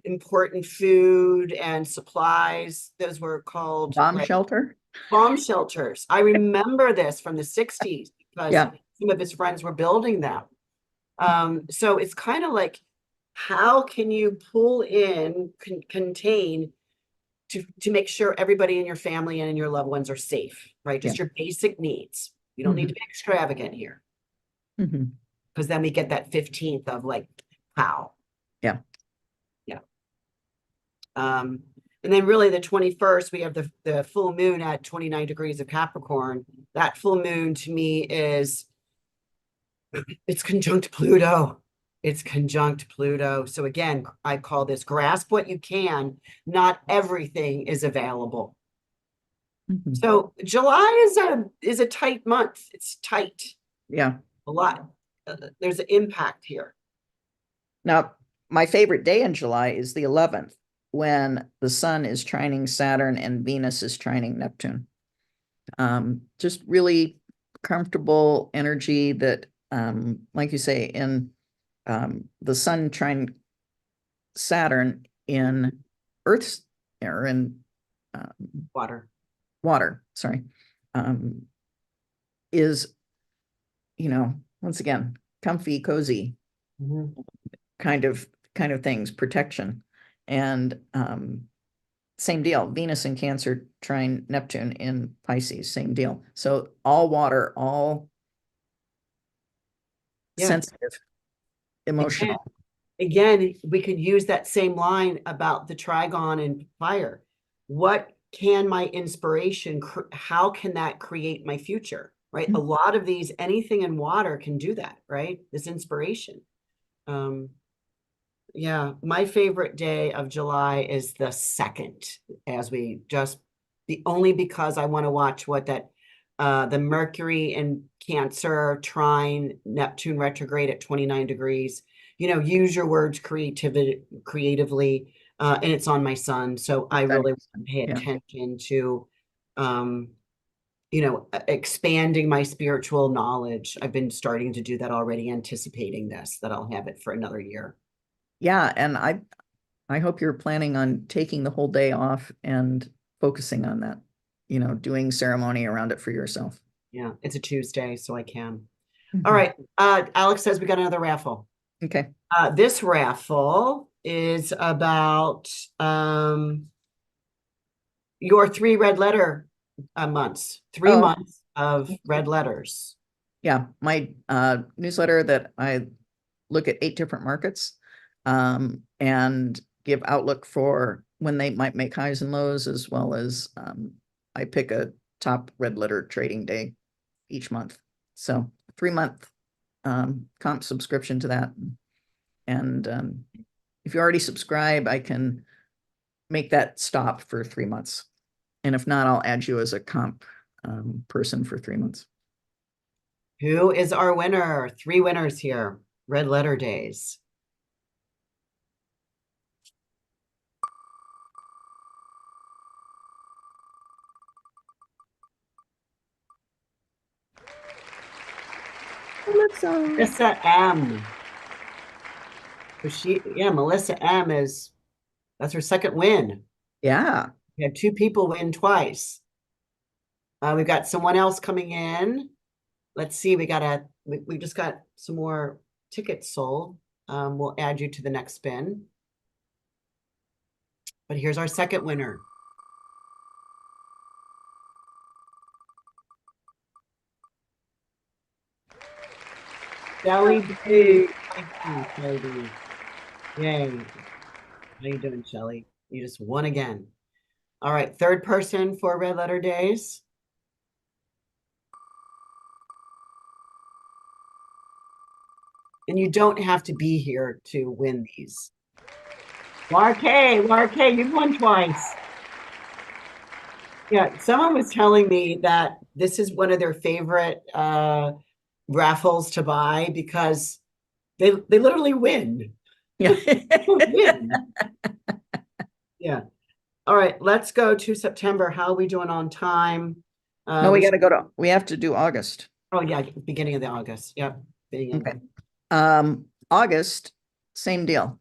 important food and supplies, those were called, Bomb right, shelter. bomb shelters. I remember this from the 60s because Yeah. some of his friends were building them. So it's kind of like, how can you pull in, contain to make sure everybody in your family and in your loved ones are safe, right? Yeah. Just your basic needs. You don't need to be extravagant here Mhm. because then we get that 15th of like How? Yeah. Yeah. And then really the 21st, we have the full moon at 29 degrees of Capricorn. That full moon to me is, it's conjunct Pluto. It's conjunct Pluto. So again, I call this grasp what you can. Not everything is available. Mhm. So July is a tight month. It's tight. Yeah. A lot. There's an impact here. Now, my favorite day in July is the 11th, when the sun is trining Saturn and Venus is trining Neptune. Just really comfortable energy that, like you say, in the sun trine Saturn in Earth's, or in um, Water. water, sorry, um, is, once again, comfy, cozy Mhm. kind of things, protection. And same deal, Venus in Cancer trine Neptune in Pisces, same deal. So all water, all Yeah. sensitive, Again, emotional. again, we could use that same line about the trigon and fire. What can my inspiration, how can that create my future? Right. A lot of these, anything in water can do that, right? This inspiration. Yeah, my favorite day of July is the 2nd, as we just, the only because I want to watch what that the Mercury in Cancer trine Neptune retrograde at 29 degrees. Use your words creatively, and it's on my sun, so I really pay Yeah. attention to expanding my spiritual knowledge. I've been starting to do that already, anticipating this, that I'll have it for another year. Yeah, and I hope you're planning on taking the whole day off and focusing on that, doing ceremony around it for yourself. Yeah, it's a Tuesday, so I can. All Mhm. right. Alex says we got another raffle. Okay. This raffle is about your 3 red letter months, three Oh, months of red letters. yeah. My newsletter that I look at 8 different markets, and give outlook for when they might make highs and lows, as well as I pick a top red letter trading day each month. So 3 month comp subscription to that. And if you already subscribe, I can make that stop for 3 months. And if not, I'll add you as a comp person for 3 months. Who is our winner? 3 winners here. Red letter days. Melissa M. So Melissa M that's her second win. Yeah. We had 2 people win twice. We've got someone else coming in. Let's see, we just got some more tickets sold. We'll add you to the next spin. But here's our second winner. Shelly B. Thank you, Shelly B. Yay. How you doing, Shelly? You just won again. All right, third person for red letter days. And you don't have to be here to win these. Wark, you've won twice. Yeah, someone was telling me that this is one of their favorite raffles to buy because they literally win. Yeah. Win. Yeah. All right, let's go to September. How are we doing on time? No, we have to do August. Oh yeah, beginning of the August. Yep. Okay. August, same deal.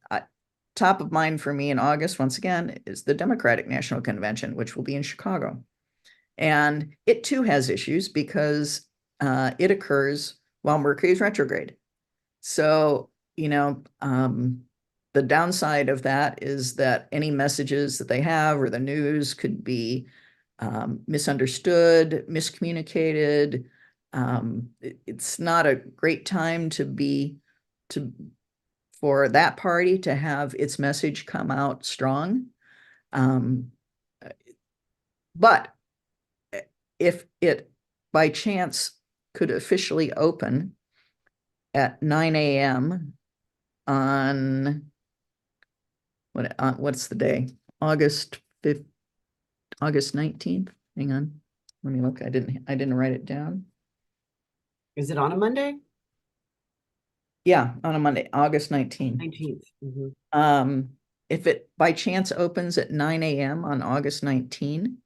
Top of mind for me in August, once again, is the Democratic National Convention, which will be in Chicago. And it too has issues because it occurs while Mercury is retrograde. So, the downside of that is that any messages that they have or the news could be misunderstood, miscommunicated. It's not a great time to for that party to have its message come out strong. Um, but if it by chance could officially open at 9 a.m. on what's the day? August 5th, August 19th. Hang on. Let me look. I didn't write it down. Is it on a Monday? Yeah, on a Monday, August 19th. 19th. If it by chance opens at 9 a.m. on August 19,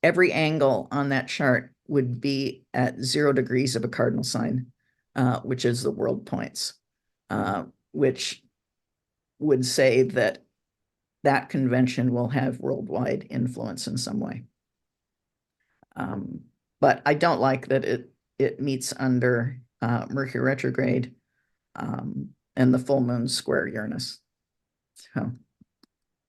every angle on that chart would be at 0 degrees of a cardinal sign, which is the world points, which would say that that convention will have worldwide influence in some way. But I don't like that it meets under Mercury retrograde and the full moon square Uranus. So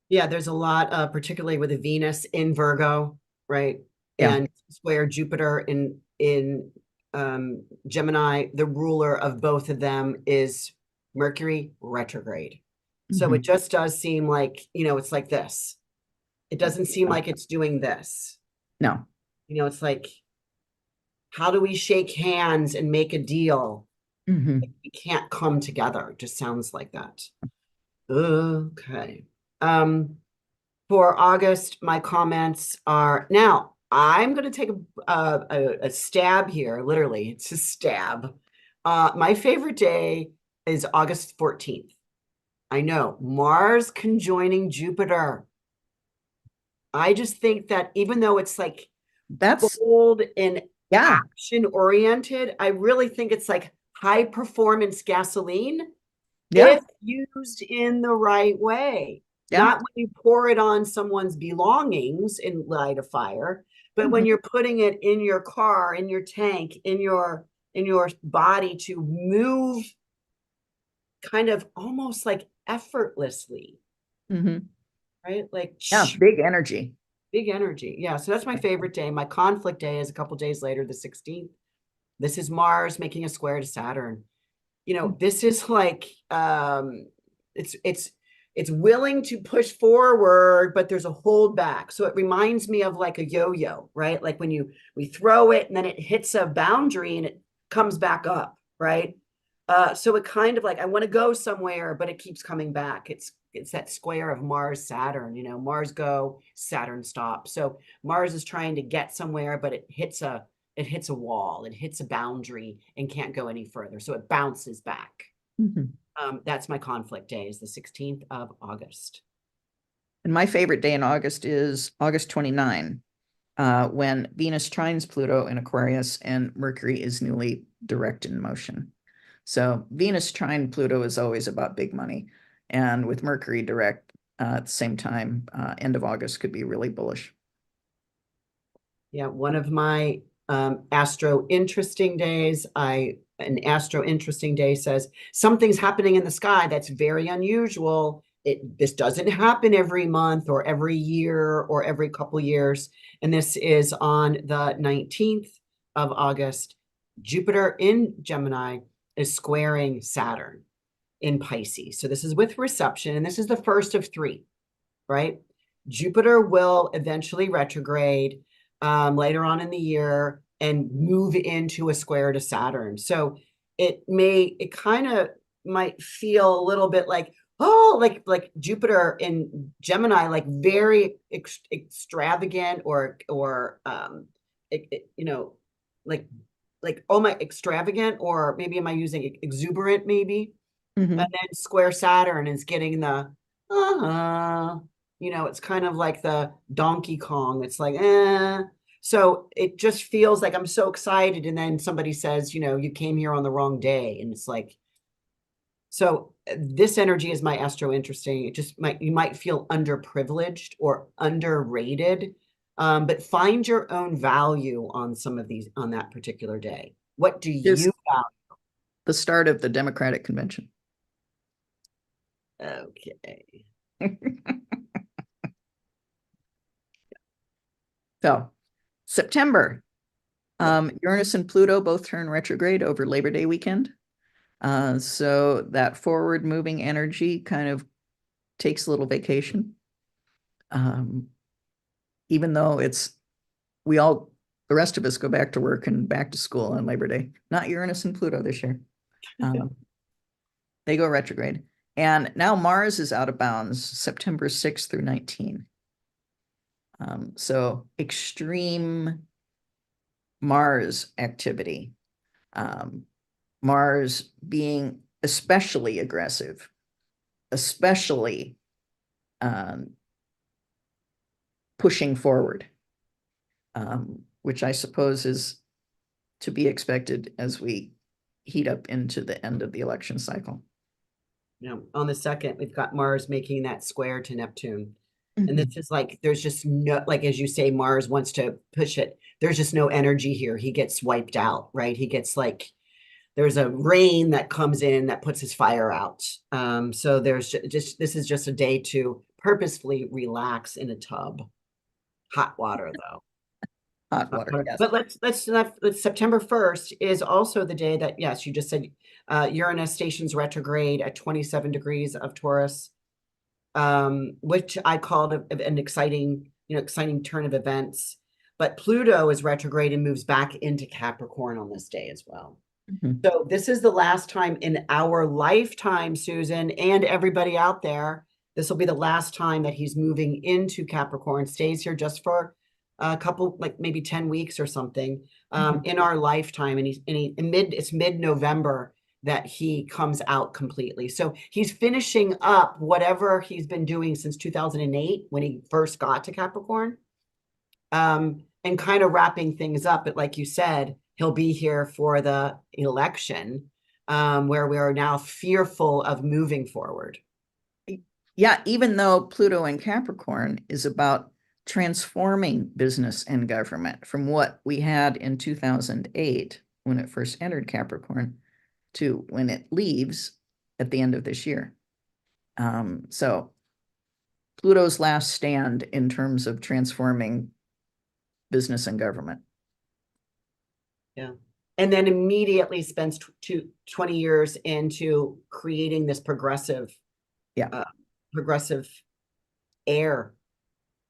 Yeah, there's a lot, particularly with the Venus in Virgo, right? yeah. And square Jupiter in Gemini. The ruler of both of them is Mercury retrograde. So it Mhm. just does seem like, it's like this. It doesn't seem like it's doing this. No. It's like, how do we shake hands and make a deal? Mhm. We can't come together. It just sounds like that. Okay. For August, my comments are now. I'm going to take a stab here. Literally, it's a stab. My favorite day is August 14th. I know Mars conjoining Jupiter. I just think that even though it's like That's bold and yeah. action oriented, I really think it's like high performance gasoline Yeah. if used in the right way. Yeah. Not when you pour it on someone's belongings and light a fire, but when Mhm. you're putting it in your car, in your tank, in your body to move kind of almost like effortlessly, Mhm. right? Like Yeah, big energy. big energy. Yeah, so that's my favorite day. My conflict day is a couple days later, the 16th. This is Mars making a square to Saturn. This is like it's willing to push forward, but there's a hold back. So it reminds me of like a yo-yo, right? Like when we throw it and then it hits a boundary and it comes back up, right? So it kind of like I want to go somewhere, but it keeps coming back. It's that square of Mars Saturn, Mars go, Saturn stop. So Mars is trying to get somewhere, but it hits a wall, it hits a boundary and can't go any further. So it bounces back. Mhm. That's my conflict day is the 16th of August. And my favorite day in August is August 29, when Venus trines Pluto in Aquarius and Mercury is newly direct in motion. So Venus trine Pluto is always about big money. And with Mercury direct at the same time, end of August could be really bullish. Yeah, one of my astro interesting days, an astro interesting day says something's happening in the sky that's very unusual. This doesn't happen every month or every year or every couple years. And this is on the 19th of August. Jupiter in Gemini is squaring Saturn in Pisces. So this is with reception, and this is the first of three, right? Jupiter will eventually retrograde later on in the year and move into a square to Saturn. So it kind of might feel a little bit like, oh, like Jupiter in Gemini, like very extravagant or like oh my extravagant, or maybe am I using exuberant maybe? And Mhm. then square Saturn is getting the uh-huh. It's kind of like the Donkey Kong. It's like, eh. So it just feels like I'm so excited. And then somebody says, you came here on the wrong day. And it's like, so this energy is my astro interesting. It just you might feel underprivileged or underrated. But find your own value on some of these on that particular day. What do you Just the start of the Democratic convention. value? Okay. So September, Yeah. Uranus and Pluto both turn retrograde over Labor Day weekend. So that forward moving energy kind of takes a little vacation. Um, Even though the rest of us go back to work and back to school on Labor Day, not Uranus and Pluto this year. Um, they go retrograde. And now Mars is out of bounds September 6th through 19. So extreme Mars activity. Mars being especially aggressive, especially um, pushing forward, which I suppose is to be expected as we heat up into the end of the election cycle. On the 2nd, we've got Mars making that square to Neptune. And Mhm. this is like, there's just no, like, as you say, Mars wants to push it. There's just no energy here. He gets wiped out, right? He gets like, there's a rain that comes in that puts his fire out. So there's just, this is just a day to purposefully relax in a tub. Hot water, though. Hot water, yes. But let's September 1st is also the day that, yes, you just said Uranus stations retrograde at 27 degrees of Taurus, which I called an exciting, exciting turn of events. But Pluto is retrograde and moves back into Capricorn on this day as well. Mhm. So this is the last time in our lifetime, Susan, and everybody out there, this will be the last time that he's moving into Capricorn, stays here just for a couple, like maybe 10 weeks or something, Mhm. in our lifetime. And it's mid-November that he comes out completely. So he's finishing up whatever he's been doing since 2008 when he first got to Capricorn, and kind of wrapping things up. But like you said, he'll be here for the election, where we are now fearful of moving forward. Yeah, even though Pluto in Capricorn is about transforming business and government from what we had in 2008 when it first entered Capricorn to when it leaves at the end of this year. So Pluto's last stand in terms of transforming business and government. Yeah. And then immediately spends 20 years into creating this Yeah, progressive air.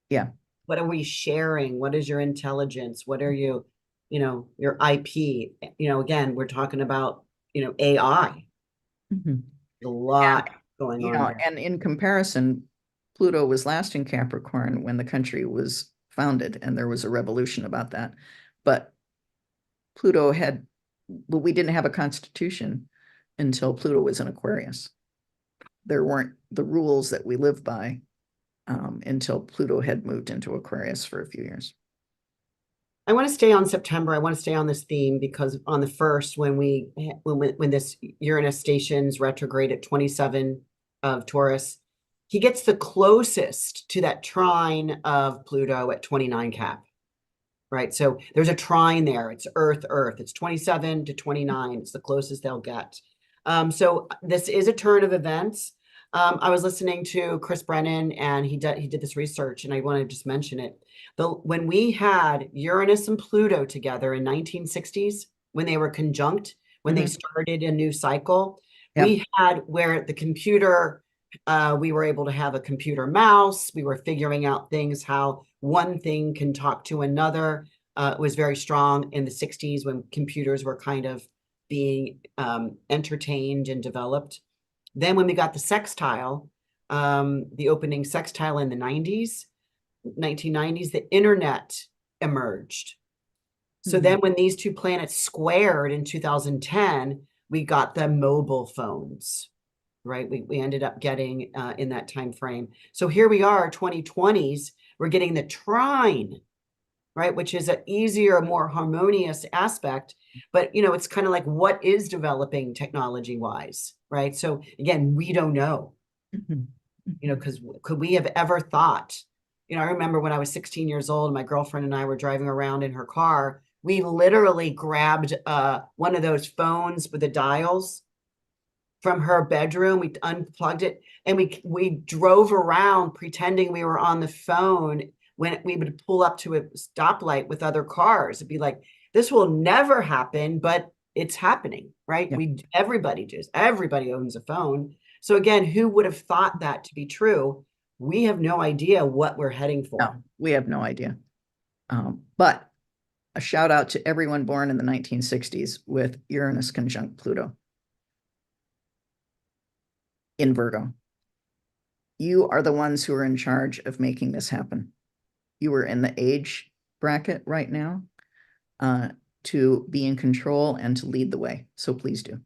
yeah. What are we sharing? What is your intelligence? What are your IP? Again, we're talking about, AI. Mhm. A And, lot going on there. and in comparison, Pluto was last in Capricorn when the country was founded, and there was a revolution about that. But Pluto had, but we didn't have a constitution until Pluto was in Aquarius. There weren't the rules that we live by until Pluto had moved into Aquarius for a few years. I want to stay on September. I want to stay on this theme because on the 1st, when this Uranus stations retrograde at 27 of Taurus, he gets the closest to that trine of Pluto at 29 Cap. Right. So there's a trine there. It's Earth, Earth. It's 27 to 29. It's the closest they'll get. So this is a turn of events. I was listening to Chris Brennan, and he did this research, and I want to just mention it. When we had Uranus and Pluto together in 1960s, when they were conjunct, when they started a new cycle, Yep. we had where the computer, we were able to have a computer mouse. We were figuring out things, how one thing can talk to another. It was very strong in the 60s when computers were kind of being entertained and developed. Then when we got the sextile, the opening sextile in the 1990s, the internet emerged. So then when these two planets squared in 2010, we got the mobile phones, right? We ended up getting in that time frame. So here we are, 2020s, we're getting the trine, right? Which is an easier, more harmonious aspect. But, it's kind of like, what is developing technology wise, right? So again, we don't know, because could we have ever thought, I remember when I was 16 years old, my girlfriend and I were driving around in her car. We literally grabbed one of those phones with the dials from her bedroom. We unplugged it, and we drove around pretending we were on the phone when we would pull up to a stoplight with other cars. It'd be like, this will never happen, but it's happening, right? Yeah. Everybody owns a phone. So again, who would have thought that to be true? We have no idea what we're heading for. No, we have no idea. But a shout out to everyone born in the 1960s with Uranus conjunct Pluto in Virgo. You are the ones who are in charge of making this happen. You are in the age bracket right now to be in control and to lead the way. So please do.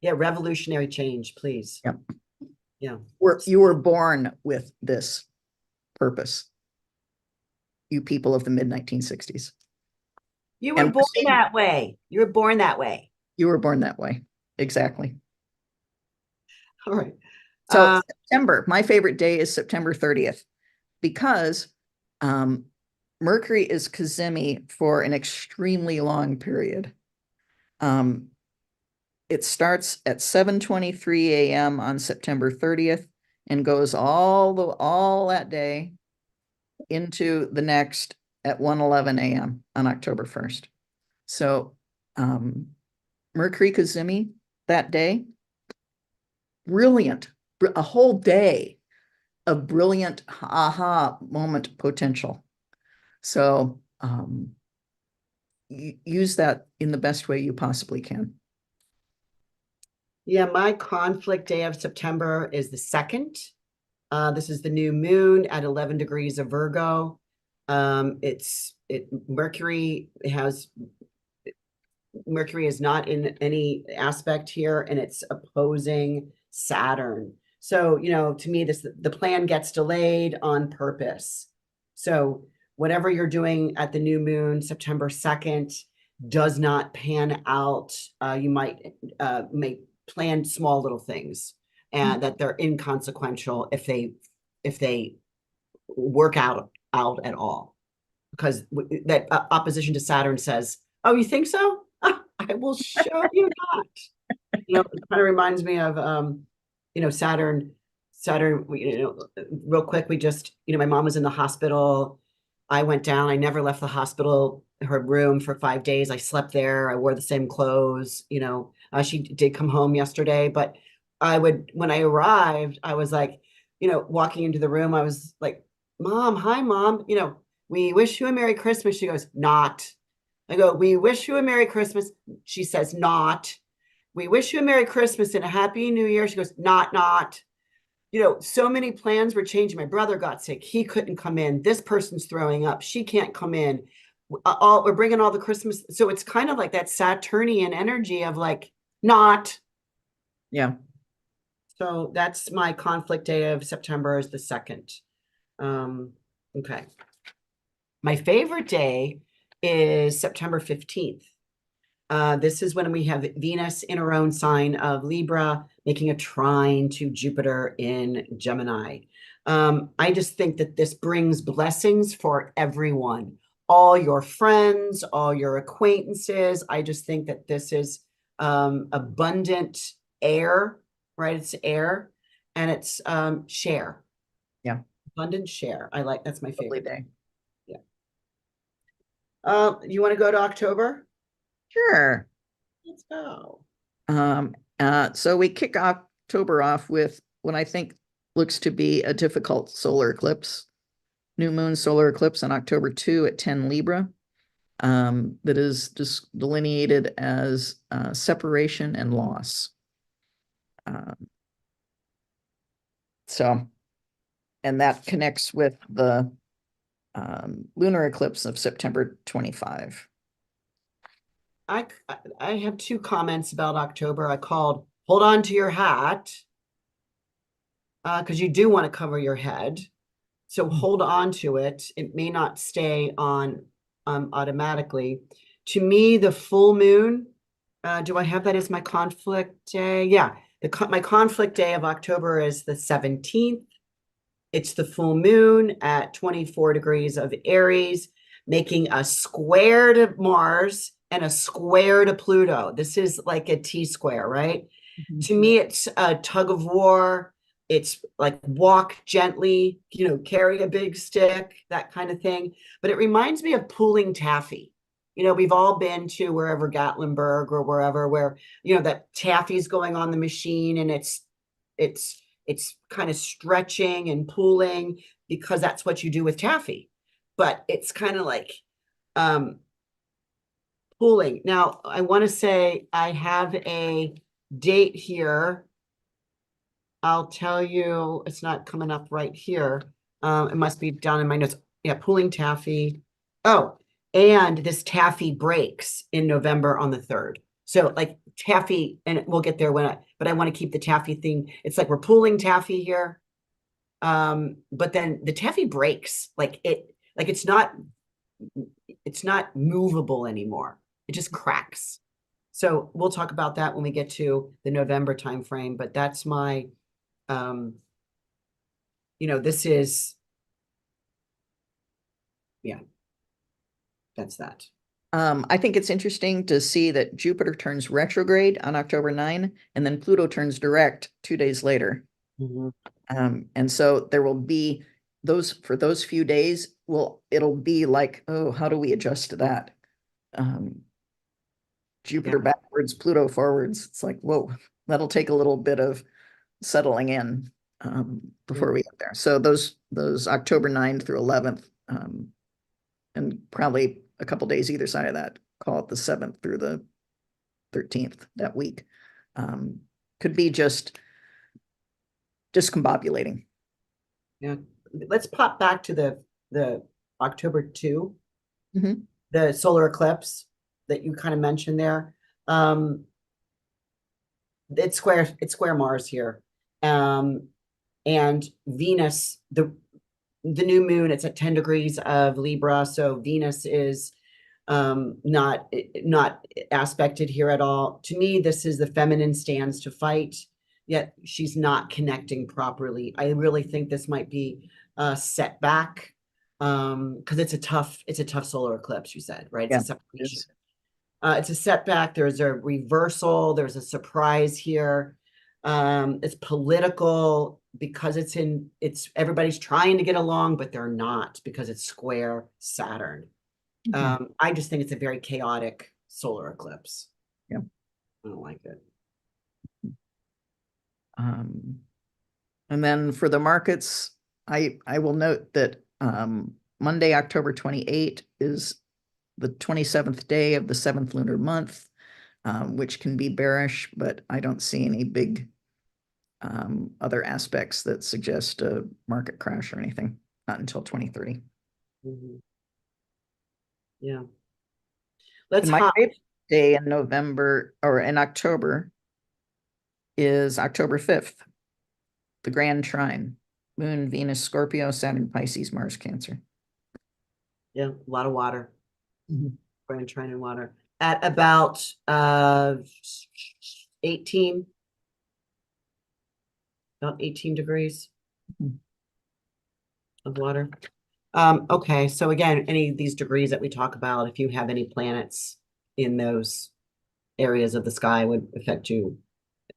Yeah, revolutionary change, please. Yep. Yeah. You were born with this purpose, you people of the mid 1960s. You were born that way. You were born that way. You were born that way. Exactly. All right. So September, my favorite day is September 30th because Mercury is Cazimi for an extremely long period. It starts at 7:23 a.m. on September 30th and goes all that day into the next at 1:11 a.m. on October 1st. So Mercury Cazimi that day, brilliant, a whole day of brilliant aha moment potential. So use that in the best way you possibly can. Yeah, my conflict day of September is the 2nd. This is the new moon at 11 degrees of Virgo. Mercury is not in any aspect here, and it's opposing Saturn. So, to me, the plan gets delayed on purpose. So whatever you're doing at the new moon, September 2nd, does not pan out. You might plan small little things and that they're inconsequential if they work out at all. Because that opposition to Saturn says, "Oh, you think so? I will show you not." It kind of reminds me of Saturn. Real quick, my mom was in the hospital. I went down. I never left the hospital, her room, for 5 days. I slept there. I wore the same clothes. She did come home yesterday, but when I arrived, I was like, walking into the room, I was like, "Mom, hi, Mom. We wish you a Merry Christmas." She goes, "Not." I go, "We wish you a Merry Christmas." She says, "Not." "We wish you a Merry Christmas and a Happy New Year." She goes, "Not." So many plans were changing. My brother got sick. He couldn't come in. This person's throwing up. She can't come in. We're bringing all the Christmas. So it's kind of like that Saturnian energy of like, not. Yeah. So that's my conflict day of September is the 2nd. Okay. My favorite day is September 15th. This is when we have Venus in her own sign of Libra, making a trine to Jupiter in Gemini. I just think that this brings blessings for everyone, all your friends, all your acquaintances. I just think that this is abundant air, right? It's air, and it's share. Yeah. Abundant share. That's my favorite day. Yeah. You want to go to October? Sure. Let's go. So we kick October off with what I think looks to be a difficult solar eclipse. New moon solar eclipse on October 2 at 10 Libra. That is just delineated as separation and loss. And that connects with the lunar eclipse of September 25. I have two comments about October. I called "Hold on to your hat" because you do want to cover your head. So hold on to it. It may not stay on automatically. To me, the full moon, do I have that as my conflict day? Yeah. My conflict day of October is the 17th. It's the full moon at 24 degrees of Aries, making a square to Mars and a square to Pluto. This is like a T-square, right? To me, it's a tug of war. It's like walk gently, carry a big stick, that kind of thing. But it reminds me of pulling taffy. we've all been to wherever Gatlinburg or wherever where, that taffy's going on the machine and it's kind of stretching and pulling because that's what you do with taffy. But it's kind of like pulling. Now, I want to say I have a date here. I'll tell you, it's not coming up right here. It must be down in my notes. Yeah, pulling taffy. Oh, and this taffy breaks in November on the 3rd. So like taffy, and we'll get there but I want to keep the taffy theme. It's like we're pulling taffy here. But then the taffy breaks. It's not movable anymore. It just cracks. So we'll talk about that when we get to the November timeframe, but that's my this is, yeah, that's that. I think it's interesting to see that Jupiter turns retrograde on October 9, and then Pluto turns direct 2 days later. And so there will be for those few days, it'll be like, oh, how do we adjust to that? Jupiter backwards, Pluto forwards. It's like, whoa, that'll take a little bit of settling in before we get there. So those October 9th through 11th, and probably a couple days either side of that, call it the 7th through the 13th that week, could be just discombobulating. Yeah. Let's pop back to the October 2, the solar eclipse that you kind of mentioned there. It's square Mars here. And Venus, the new moon, it's at 10 degrees of Libra. So Venus is not aspected here at all. To me, this is the feminine stands to fight, yet she's not connecting properly. I really think this might be a setback because it's a tough solar eclipse, you said, right? It's a separation. It's a setback. There's a reversal. There's a surprise here. It's political because it's everybody's trying to get along, but they're not because it's square Saturn. I just think it's a very chaotic solar eclipse. Yeah. I don't like it. And then for the markets, I will note that Monday, October 28 is the 27th day of the 7th lunar month, which can be bearish, but I don't see any big other aspects that suggest a market crash or anything, not until 2030. Yeah. Let's my favorite day in November or in October is October 5th, the Grand Trine. Moon, Venus, Scorpio, Saturn, Pisces, Mars, Cancer. Yeah, a lot of water. Grand Trine and water. At about 18 degrees of water. Okay, so again, any of these degrees that we talk about, if you have any planets in those areas of the sky, would affect you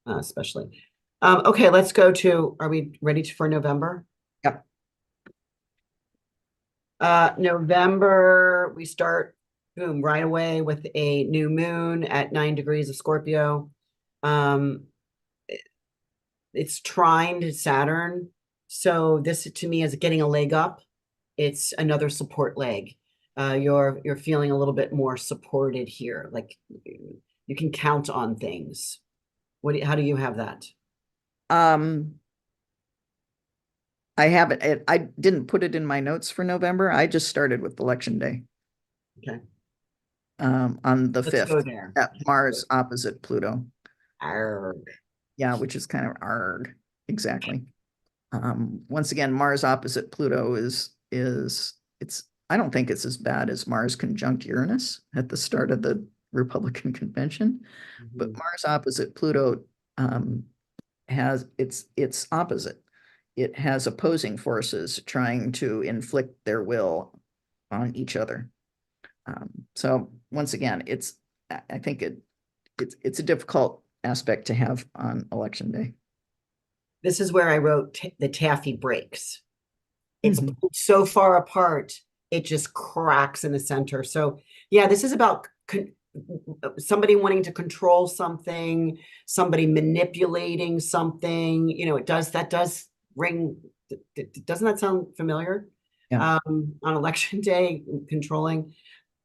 especially. Okay, let's go to, are we ready for November? Yep. November, we start, boom, right away with a new moon at 9 degrees of Scorpio. It's trine to Saturn. So this to me is getting a leg up. It's another support leg. You're feeling a little bit more supported here. Like you can count on things. How do you have that? I have it. I didn't put it in my notes for November. I just started with election day. Okay. On the 5th. Let's go there. At Mars opposite Pluto. Arg. Yeah, which is kind of arg. Exactly. Once again, Mars opposite Pluto I don't think it's as bad as Mars conjunct Uranus at the start of the Republican convention, but Mars opposite Pluto it's opposite. It has opposing forces trying to inflict their will on each other. So once again, I think it's a difficult aspect to have on election day. This is where I wrote the taffy breaks. It's so far apart, it just cracks in the center. So Yeah, this is about somebody wanting to control something, somebody manipulating something. That does ring. Doesn't that sound familiar? Yeah. On election day, controlling,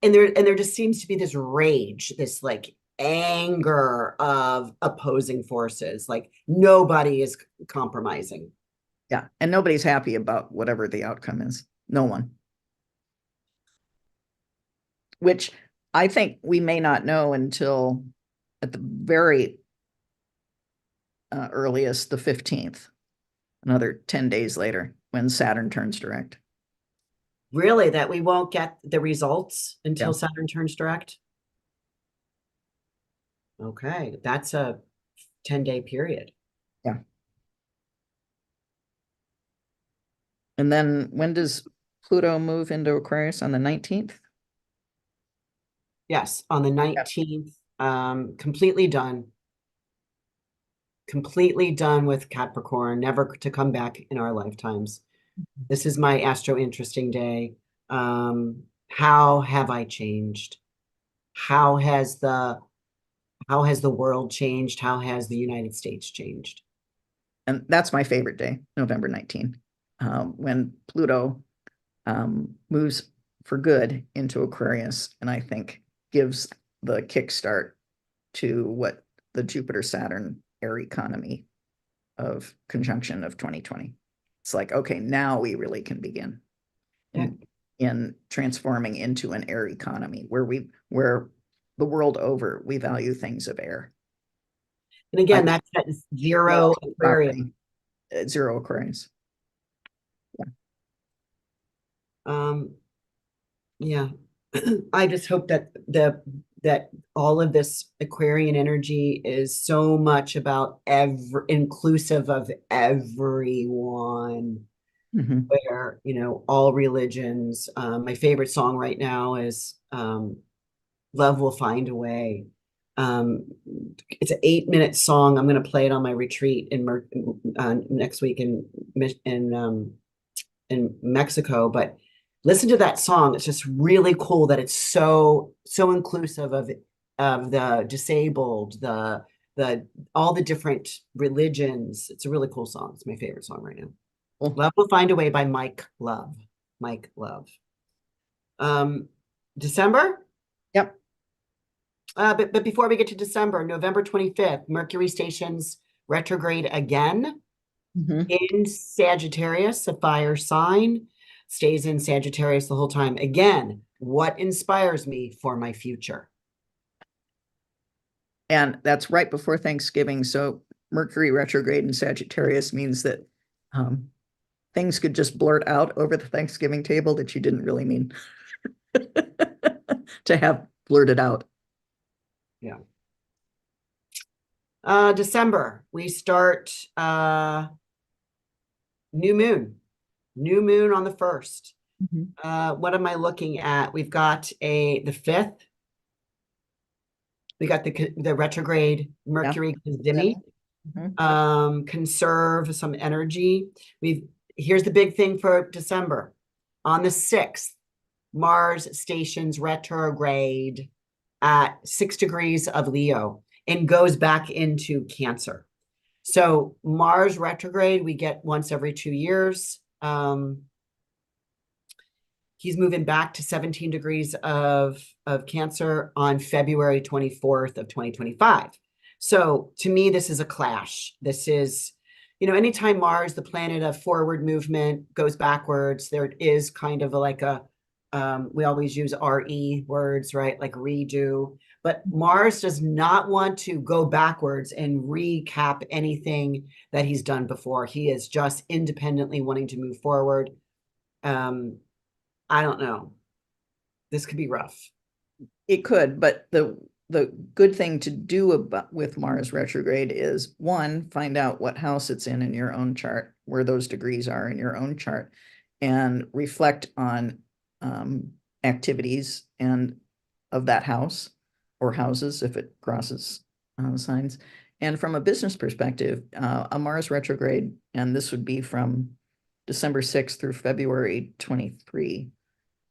and there just seems to be this rage, this like anger of opposing forces. Like nobody is compromising. Yeah. And nobody's happy about whatever the outcome is. No one. Which I think we may not know until at the very earliest, the 15th, another 10 days later, when Saturn turns direct. Really, that we won't get the results until Yeah. Saturn turns direct? Okay, that's a 10-day period. Yeah. And then when does Pluto move into Aquarius? On the 19th? Yes, on the Yeah. 19th, completely done with Capricorn, never to come back in our lifetimes. This is my astro interesting day. How have I changed? How has the how has the world changed? How has the United States changed? And that's my favorite day, November 19th, when Pluto moves for good into Aquarius, and I think gives the kickstart to what the Jupiter-Saturn air economy of conjunction of 2020. It's like, okay, now we really can begin Yeah. in transforming into an air economy where the world over we value things of air. And again, Like that's that zero Aquarius. property, zero Aquarius. Yeah. Um, yeah. I just hope that all of this Aquarian energy is so much about inclusive of everyone, Mhm. where, all religions. My favorite song right now is Love Will Find a Way. Um, it's an 8-minute song. I'm going to play it on my retreat next week in Mexico, but listen to that song. It's just really cool that it's so inclusive of the disabled, the all the different religions. It's a really cool song. It's my favorite song right now. Cool. Love Will Find a Way by Mike Love. Mike Love. Um, December? Yep. But before we get to December, November 25th, Mercury stations retrograde again Mhm. in Sagittarius, a fire sign, stays in Sagittarius the whole time. Again, what inspires me for my future? And that's right before Thanksgiving. So Mercury retrograde in Sagittarius means that um, things could just blurt out over the Thanksgiving table that you didn't really mean to have blurted out. Yeah. December, we start new moon. New moon on the 1st. Mhm. What am I looking at? We've got the 5th. We got the retrograde Yeah. Mercury Zimi. Mhm. Conserve some energy. Here's the big thing for December. On the 6th, Mars stations retrograde at 6 degrees of Leo and goes back into Cancer. So Mars retrograde, we get once every 2 years. He's moving back to 17 degrees of Cancer on February 24th of 2025. So to me, this is a clash. This is, anytime Mars, the planet of forward movement, goes backwards, there is kind of we always use RE words, right? Like redo. But Mars does not want to go backwards and recap anything that he's done before. He is just independently wanting to move forward. I don't know. This could be rough. It could, but the good thing to do about with Mars retrograde is one, find out what house it's in your own chart, where those degrees are in your own chart, and reflect on activities and of that house or houses if it crosses signs. And from a business perspective, a Mars retrograde, and this would be from December 6th through February 23.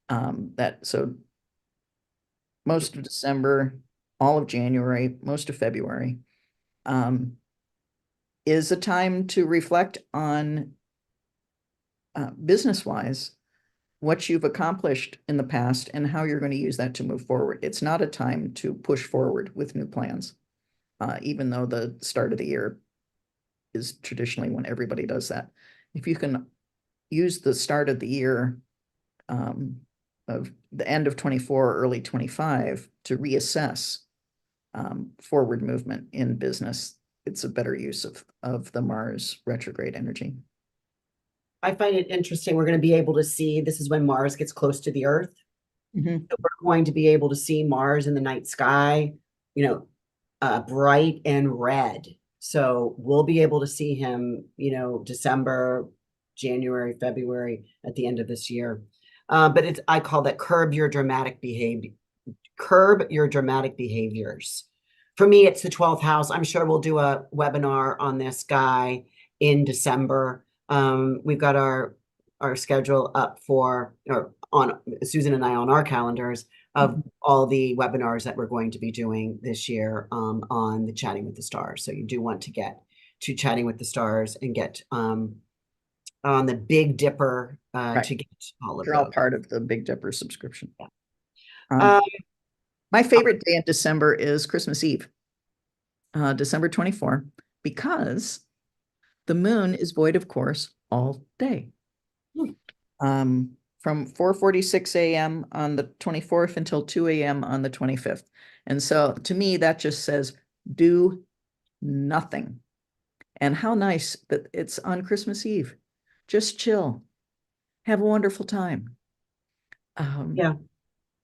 That so most of December, all of January, most of February, um, is a time to reflect on business-wise what you've accomplished in the past and how you're going to use that to move forward. It's not a time to push forward with new plans, even though the start of the year is traditionally when everybody does that. If you can use the start of the year of the end of 24, early 25 to reassess forward movement in business, it's a better use of the Mars retrograde energy. I find it interesting. We're going to be able to see, this is when Mars gets close to the Earth. Mhm. So we're going to be able to see Mars in the night sky, bright and red. So we'll be able to see him, December, January, February at the end of this year. But I call that curb your dramatic behaviors. For me, it's the 12th house. I'm sure we'll do a webinar on this guy in December. We've got our schedule up or on Susan and I on our calendars of all the webinars that we're going to be doing this year on the Chatting with the Stars. So you do want to get to Chatting with the Stars and get on the Big Dipper Right. to get all of You're all those. part of the Big Dipper subscription. Yeah. Um, my favorite day in December is Christmas Eve, December 24, because the moon is void of course all day. From 4:46 a.m. on the 24th until 2 a.m. on the 25th. And so to me, that just says do nothing. And how nice that it's on Christmas Eve. Just chill. Have a wonderful time. Yeah.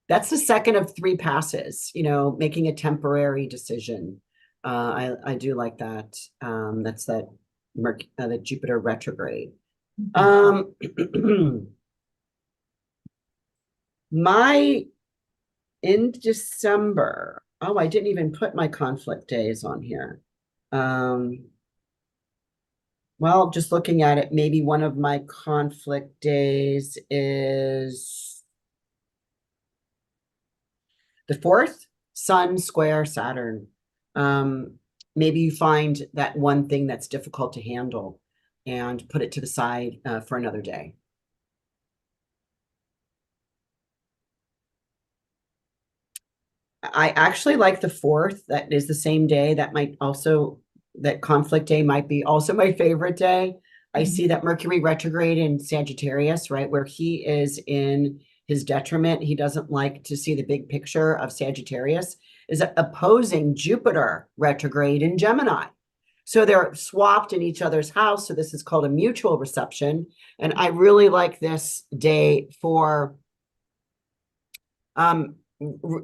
That's the second of three passes, making a temporary decision. I do like that. That's the Jupiter retrograde. Um, my in December. Oh, I didn't even put my conflict days on here. Well, just looking at it, maybe one of my conflict days is the 4th, Sun square Saturn. Maybe you find that one thing that's difficult to handle and put it to the side for another day. I actually like the 4th. That is the same day. That conflict day might be also my favorite day. I see that Mercury retrograde in Sagittarius, right, where he is in his detriment. He doesn't like to see the big picture of Sagittarius, is opposing Jupiter retrograde in Gemini. So they're swapped in each other's house. So this is called a mutual reception. And I really like this day for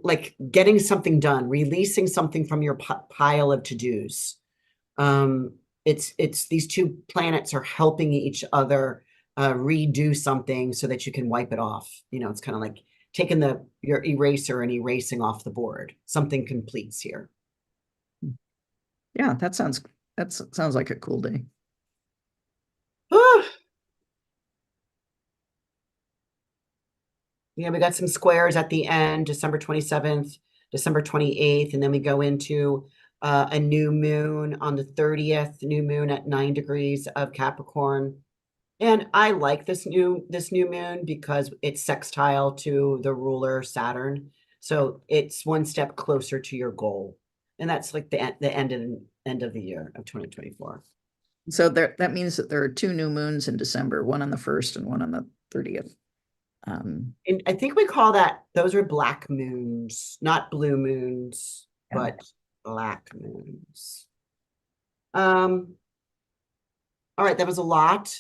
like getting something done, releasing something from your pile of to-dos. It's these two planets are helping each other redo something so that you can wipe it off. It's kind of like taking your eraser and erasing off the board. Something completes here. Yeah, that sounds like a cool day. Yeah, we got some squares at the end, December 27th, December 28th, and then we go into a new moon on the 30th, new moon at 9 degrees of Capricorn. And I like this new moon because it's sextile to the ruler Saturn. So it's one step closer to your goal. And that's like the end of the year of 2024. So that means that there are two new moons in December, one on the 1st and one on the 30th. And I think we call those are black moons, not blue moons, Yeah. but black moons. All right, that was a lot.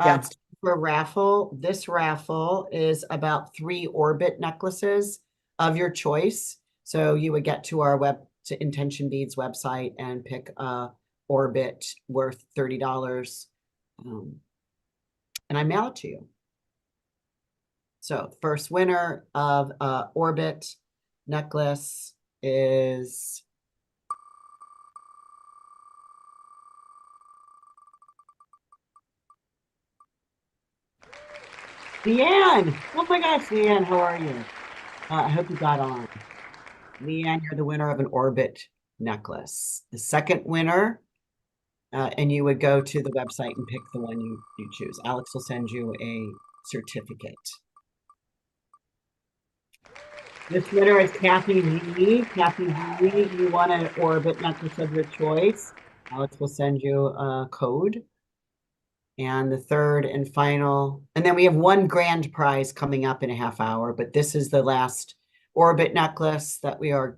Yeah. It's for a raffle. This raffle is about 3 orbit necklaces of your choice. So you would get to our Intention Beads website and pick a orbit worth $30. And I mail it to you. So first winner of orbit necklace is Leanne. Oh my gosh, Leanne, how are you? I hope you got on. Leanne, you're the winner of an orbit necklace. The second winner, and you would go to the website and pick the one you choose. Alex will send you a certificate. This winner is Kathy V. Kathy V, you want an orbit necklace of your choice. Alex will send you a code. And the third and final, and then we have one grand prize coming up in a half hour, but this is the last orbit necklace that we are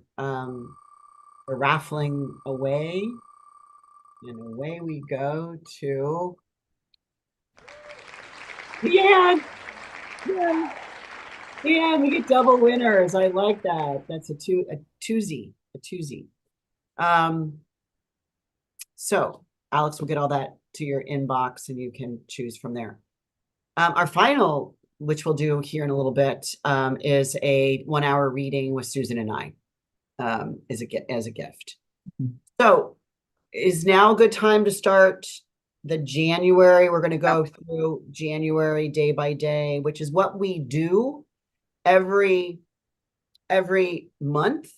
raffling away. And away we go to Leanne. Yeah. Yeah, we get double winners. I like that. That's a twosie. So Alex will get all that to your inbox and you can choose from there. Our final, which we'll do here in a little bit, is a 1 hour reading with Susan and I, as a gift. So is now a good time to start the January? We're going to go through January day by day, which is what we do every month.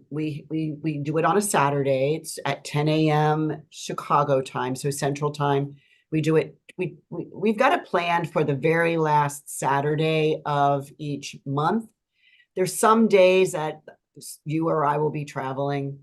We do it on a Saturday. It's at 10 a.m. Chicago time, so Central time. We do it. We've got it planned for the very last Saturday of each month. There's some days that you or I will be traveling,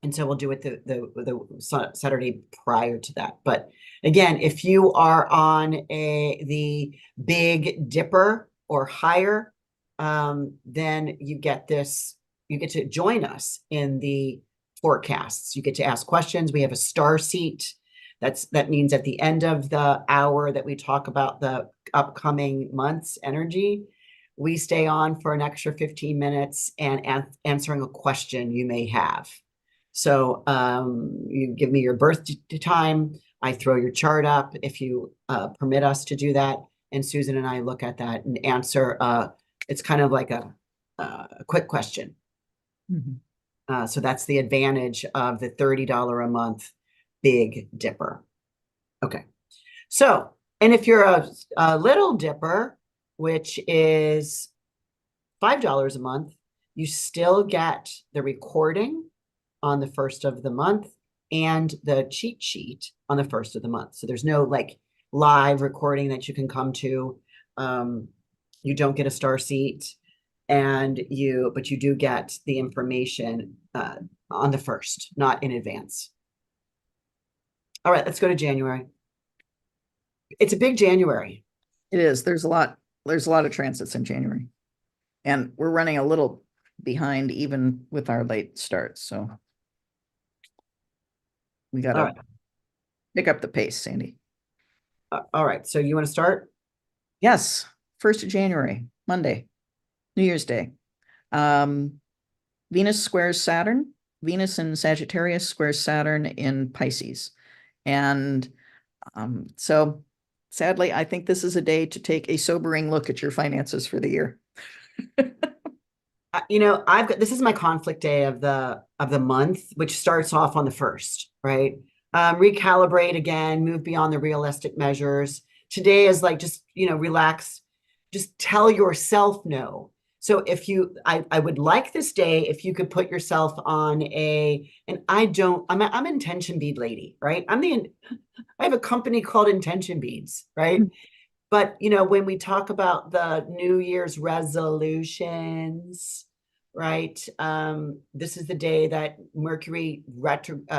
and so we'll do it the Saturday prior to that. But again, if you are on the Big Dipper or higher, then you get to join us in the forecasts. You get to ask questions. We have a star seat. That means at the end of the hour that we talk about the upcoming month's energy, we stay on for an extra 15 minutes and answering a question you may have. So you give me your birth time. I throw your chart up if you permit us to do that. And Susan and I look at that and answer. It's kind of like a quick question. Mm-hmm. So that's the advantage of the $30 a month Big Dipper. Okay. So, and if you're a Little Dipper, which is $5 a month, you still get the recording on the first of the month and the cheat sheet on the first of the month. So there's no like live recording that you can come to. You don't get a star seat, but you do get the information on the first, not in advance. All right, let's go to January. It's a big January. It is. There's a lot of transits in January. And we're running a little behind even with our late starts. So we got to pick up the pace, Sandy. All right. So you want to start? Yes. 1st of January, Monday, New Year's Day. Venus squares Saturn. Venus in Sagittarius squares Saturn in Pisces. And so sadly, I think this is a day to take a sobering look at your finances for the year. This is my conflict day of the month, which starts off on the 1st, right? Recalibrate again, move beyond the realistic measures. Today is like, just, relax, just tell yourself no. So I would like this day if you could put yourself on I'm an intention bead lady, right? I have a company called Intention Beads, right? Mm-hmm. But, when we talk about the New Year's resolutions, right? This is the day that Mercury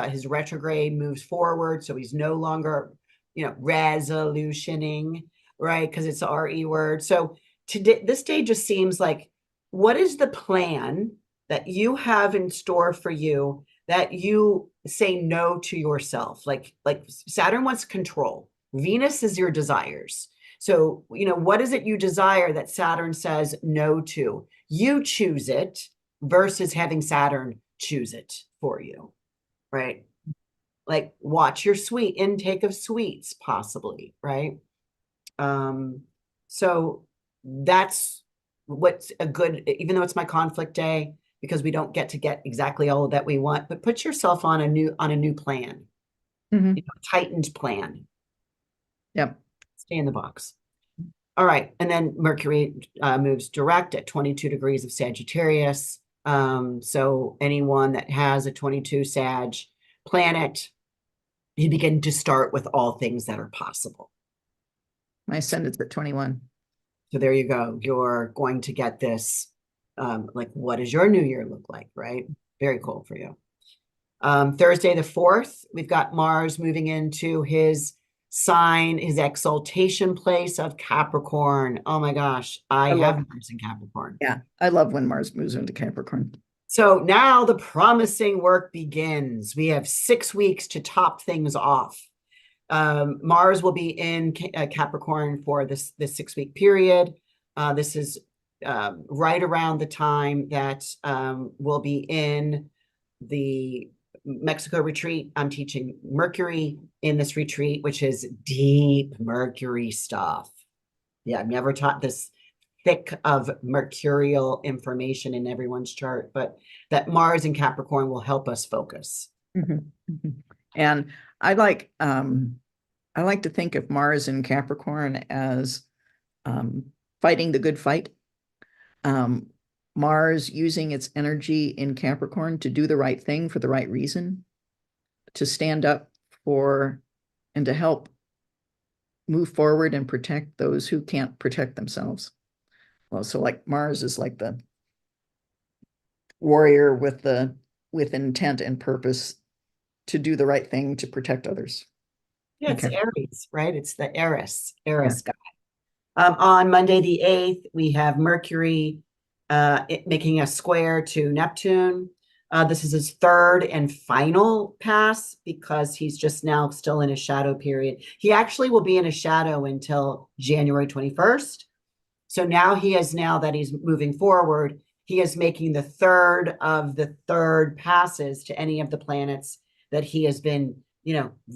his retrograde moves forward. So he's no longer, resolutioning, right? Because it's the RE word. So today, this day just seems like, what is the plan that you have in store for you that you say no to yourself? Like Saturn wants control. Venus is your desires. So, what is it you desire that Saturn says no to? You choose it versus having Saturn choose it for you, right? Like watch your intake of sweets, possibly, right? So that's what's a good, even though it's my conflict day, because we don't get exactly all that we want, but put yourself on a new plan, mm-hmm. Tightened plan. Yep. Stay in the box. All right. And then Mercury moves direct at 22 degrees of Sagittarius. So anyone that has a 22 Sag planet, you begin to start with all things that are possible. My ascendant's at 21. So there you go. You're going to get this, like, what does your new year look like, right? Very cool for you. Thursday the 4th, we've got Mars moving into his sign, his exaltation place of Capricorn. Oh my gosh, I have Mars in Capricorn. Yeah, I love when Mars moves into Capricorn. So now the promising work begins. We have 6 weeks to top things off. Mars will be in Capricorn for this 6-week period. This is right around the time that we'll be in the Mexico retreat. I'm teaching Mercury in this retreat, which is deep Mercury stuff. Yeah, I've never taught this thick of mercurial information in everyone's chart, but that Mars in Capricorn will help us focus. And I like to think of Mars in Capricorn as fighting the good fight. Mars using its energy in Capricorn to do the right thing for the right reason, to stand up for and to help move forward and protect those who can't protect themselves. Well, so like Mars is like the warrior with intent and purpose to do the right thing to protect others. Yeah, it's Okay. Aries, right? It's the Eris Yeah. guy. On Monday the 8th, we have Mercury making a square to Neptune. This is his third and final pass because he's just now still in a shadow period. He actually will be in a shadow until January 21st. So now now that he's moving forward, he is making the third of the third passes to any of the planets that he has been,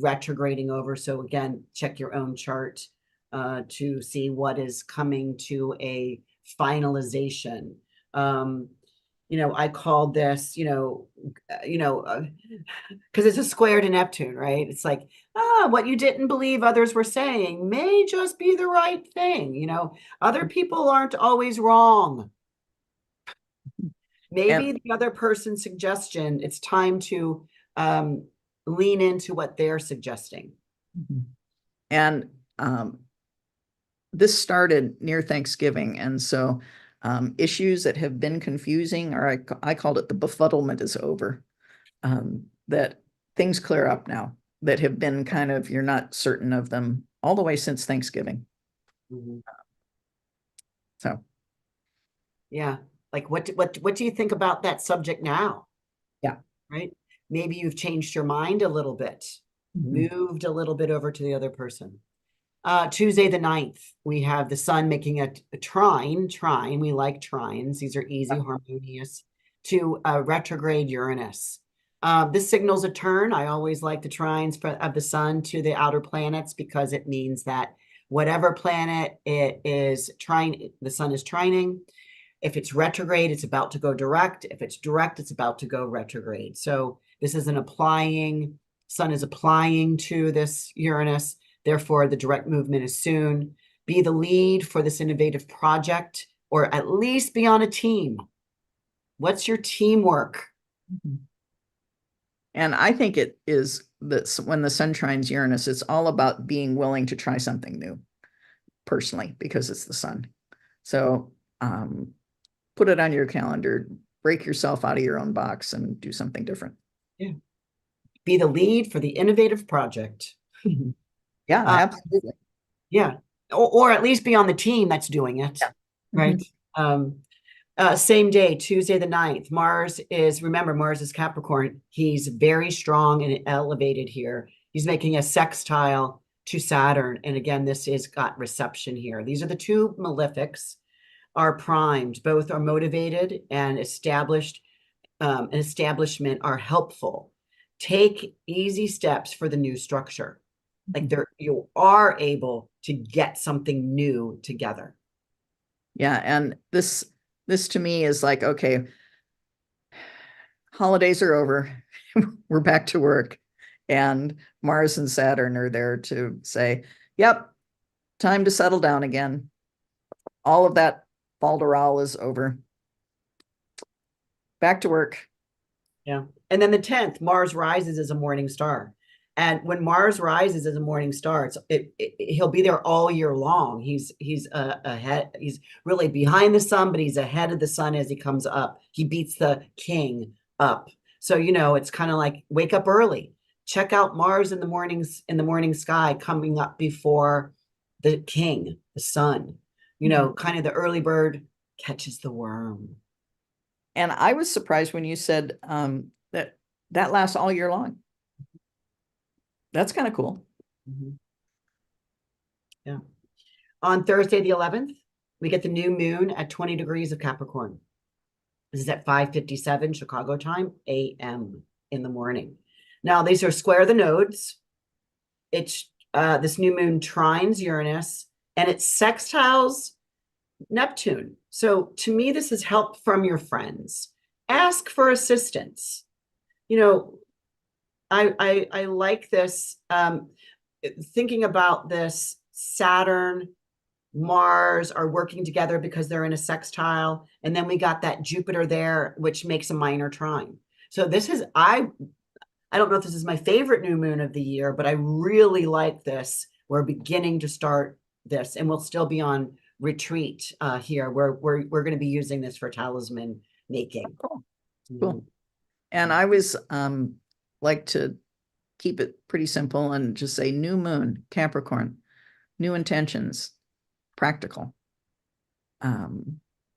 retrograding over. So again, check your own chart to see what is coming to a finalization. I called this, because it's a square to Neptune, right? It's like, what you didn't believe others were saying may just be the right thing. Other people aren't always wrong. Maybe And the other person's suggestion, it's time to lean into what they're suggesting. and this started near Thanksgiving, and so issues that have been confusing, or I called it the befuddlement is over. That things clear up now that have been kind of, you're not certain of them all the way since Thanksgiving. Mhm. So Yeah. Like what do you think about that subject now? yeah. Right? Maybe you've changed your mind a little bit, moved a little bit over to the other person. Tuesday the 9th, we have the sun making a trine. We like trines. These are easy, harmonious to retrograde Uranus. This signals a turn. I always like the trines of the sun to the outer planets because it means that whatever planet it is trying, the sun is trining. If it's retrograde, it's about to go direct. If it's direct, it's about to go retrograde. So this is sun is applying to this Uranus. Therefore, the direct movement is soon. Be the lead for this innovative project, or at least be on a team. What's your teamwork? And I think it is that when the sun trines Uranus, it's all about being willing to try something new, personally, because it's the sun. So put it on your calendar, break yourself out of your own box and do something different. Yeah. Be the lead for the innovative project. Yeah, absolutely. Yeah. Or at least be on the team that's doing it. Yeah. Right. Same day, Tuesday the 9th. Mars is Capricorn. He's very strong and elevated here. He's making a sextile to Saturn. And again, this is got reception here. These are the two malefics are primed. Both are motivated and established. An establishment are helpful. Take easy steps for the new structure. Like you are able to get something new together. Yeah, and this to me is like, okay, holidays are over. We're back to work. And Mars and Saturn are there to say, yep, time to settle down again. All of that falderal is over. back to work. Yeah. And then the 10th, Mars rises as a morning star. And when Mars rises as a morning star, he'll be there all year long. He's ahead. He's really behind the sun, but he's ahead of the sun as he comes up. He beats the king up. So it's kind of like wake up early. Check out Mars in the morning sky coming up before the king, the sun. Kind of the early bird catches the worm. And I was surprised when you said that lasts all year long. That's kind of cool. Mm-hmm. Yeah. On Thursday, the 11th, we get the new moon at 20 degrees of Capricorn. This is at 5:57 Chicago time, a.m. in the morning. Now, these are square the nodes. It's this new moon trines Uranus, and it sextiles Neptune. So to me, this is help from your friends. Ask for assistance. I like this. Thinking about this, Saturn, Mars are working together because they're in a sextile. And then we got that Jupiter there, which makes a minor trine. So I don't know if this is my favorite new moon of the year, but I really like this. We're beginning to start this, and we'll still be on retreat here. We're going to be using this for talisman making. Cool. Cool. And I was like to keep it pretty simple and just say new moon, Capricorn, new intentions, practical.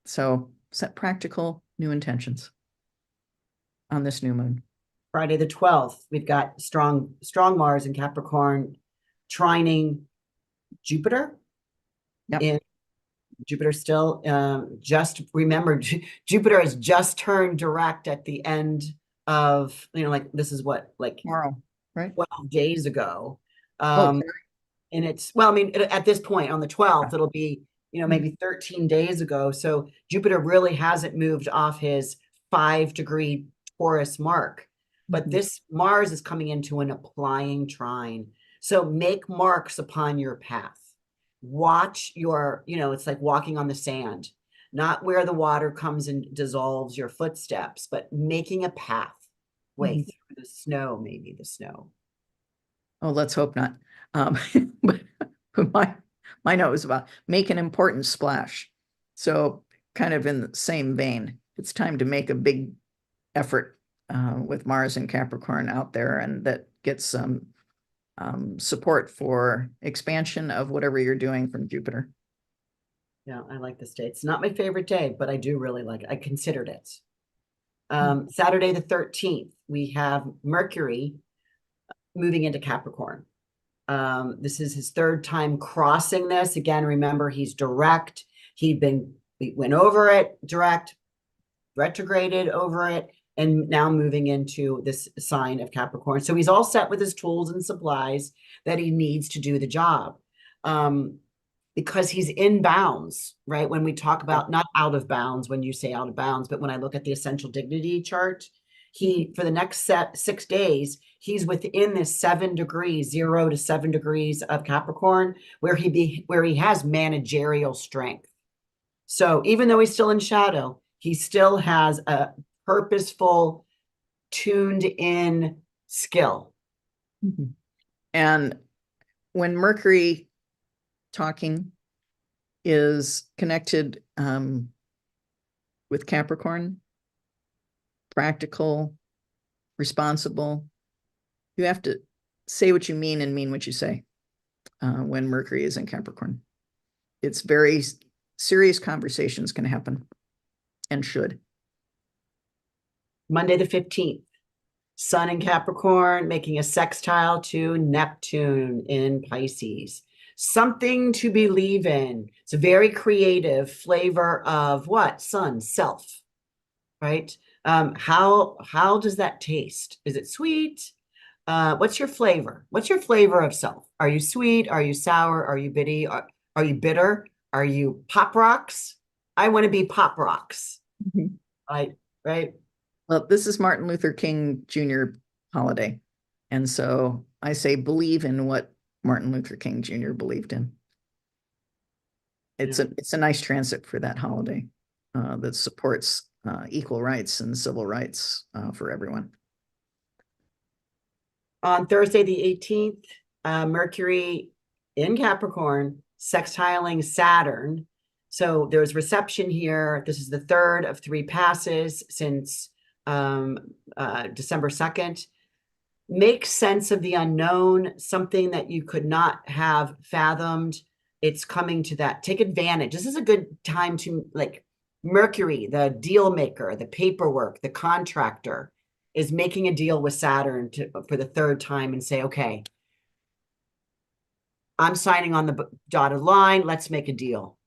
So set practical new intentions on this new moon. Friday the 12th, we've got strong Mars in Capricorn trining Jupiter. Yep. In Jupiter still just remember Jupiter has just turned direct at the end of like this is what like Tomorrow, right? 12 days ago. Oh, And it's at this point on the 12th it'll be maybe 13 days ago. So Jupiter really hasn't moved off his 5-degree Taurus mark. But this Mars is coming into an applying trine. So make marks upon your path. Watch your, it's like walking on the sand, not where the water comes and dissolves your footsteps, but making a pathway through the snow, maybe the snow. Oh, let's hope not. But my note was about make an important splash. So kind of in the same vein, it's time to make a big effort with Mars and Capricorn out there, and that gets some support for expansion of whatever you're doing from Jupiter. Yeah, I like this day. It's not my favorite day, but I do really like it. I considered it. Saturday the 13th, we have Mercury moving into Capricorn. This is his third time crossing this. Again, remember, he's direct. He went over it direct, retrograded over it, and now moving into this sign of Capricorn. So he's all set with his tools and supplies that he needs to do the job. Because he's in bounds, right? When we talk about not out of bounds, when you say out of bounds, but when I look at the essential dignity chart, for the next 6 days, he's within this 7 degrees, 0 to 7 degrees of Capricorn, where he has managerial strength. So even though he's still in shadow, he still has a purposeful, tuned in skill. And when Mercury talking is connected with Capricorn, practical, responsible, you have to say what you mean and mean what you say when Mercury is in Capricorn. It's very serious conversations can happen and should. Monday the 15th, Sun in Capricorn making a sextile to Neptune in Pisces. Something to believe in. It's a very creative flavor of what? Sun, self, right? How does that taste? Is it sweet? What's your flavor? What's your flavor of self? Are you sweet? Are you sour? Are you bitty? Are you bitter? Are you pop rocks? I want to be pop rocks. Right? Well, this is Martin Luther King Jr. holiday. And so I say believe in what Martin Luther King Jr. believed in. It's a nice transit for that holiday that supports equal rights and civil rights for everyone. On Thursday, the 18th, Mercury in Capricorn, sextiling Saturn. So there's reception here. This is the third of 3 passes since December 2nd. Make sense of the unknown, something that you could not have fathomed. It's coming to that. Take advantage. This is a good time to, like, Mercury, the deal maker, the paperwork, the contractor, is making a deal with Saturn for the 3rd time and say, okay, I'm signing on the dotted line. Let's make a deal.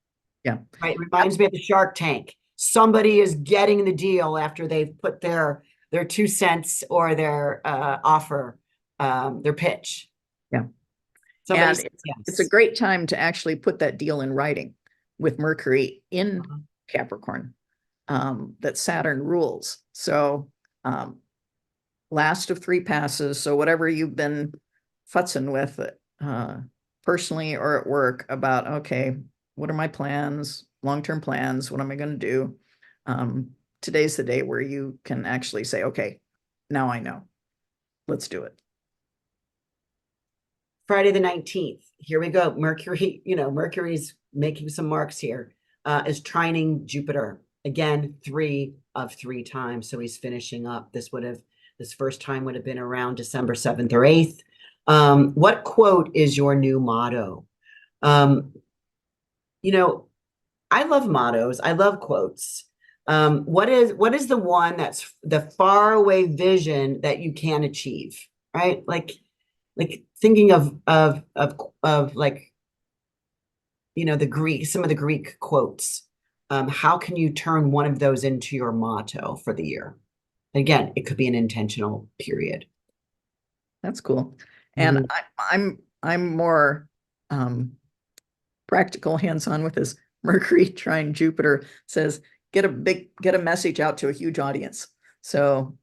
Yeah. Right. It reminds me of the Shark Tank. Somebody is getting the deal after they've put their 2 cents or their offer, their pitch. Yeah. Somebody And says it's a yes. great time to actually put that deal in writing with Mercury in Uh-huh. Capricorn, that Saturn rules. So last of 3 passes. So whatever you've been futzing with personally or at work about, okay, what are my plans, long-term plans? What am I going to do? Today's the day where you can actually say, okay, now I know. Let's do it. Friday the 19th. Here we go. Mercury, Mercury's making some marks here, is trining Jupiter. Again, 3 of 3 times. So he's finishing up. This first time would have been around December 7th or 8th. What quote is your new motto? You know, I love mottos. I love quotes. What is the one that's the faraway vision that you can achieve, right? Like thinking of like, some of the Greek quotes. How can you turn one of those into your motto for the year? Again, it could be an intentional period. That's cool. And Mhm. I'm more practical, hands-on with this. Mercury trine Jupiter says get a message out to a huge audience. So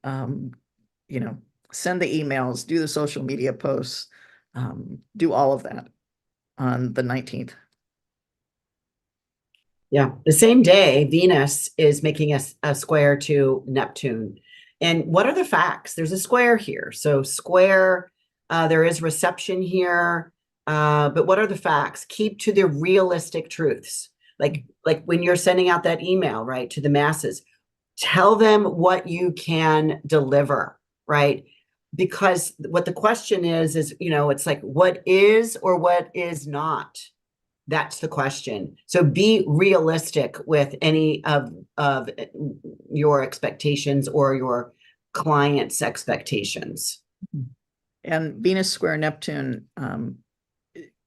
send the emails, do the social media posts, do all of that on the 19th. Yeah, the same day, Venus is making a square to Neptune. And what are the facts? There's a square here. So square, there is reception here. But what are the facts? Keep to the realistic truths. Like when you're sending out that email, right, to the masses, tell them what you can deliver, right? Because what the question is, it's like, what is or what is not? That's the question. So be realistic with any of your expectations or your client's expectations. And Venus square Neptune,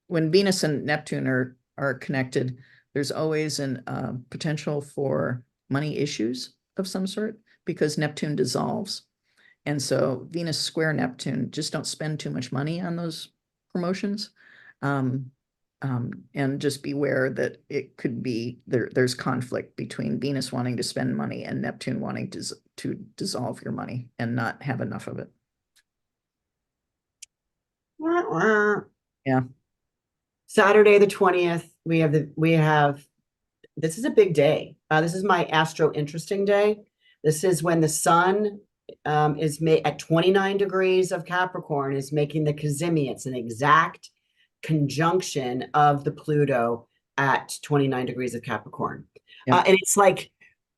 when Venus and Neptune are connected, there's always an potential for money issues of some sort because Neptune dissolves. And so Venus square Neptune, just don't spend too much money on those promotions. And just beware that it could be there's conflict between Venus wanting to spend money and Neptune wanting to dissolve your money and not have enough of it. Yeah. Saturday the 20th, we have this is a big day. This is my astro interesting day. This is when the sun is at 29 degrees of Capricorn, is making the Cazimi. It's an exact conjunction of the Pluto at 29 degrees of Capricorn. Yeah. And it's like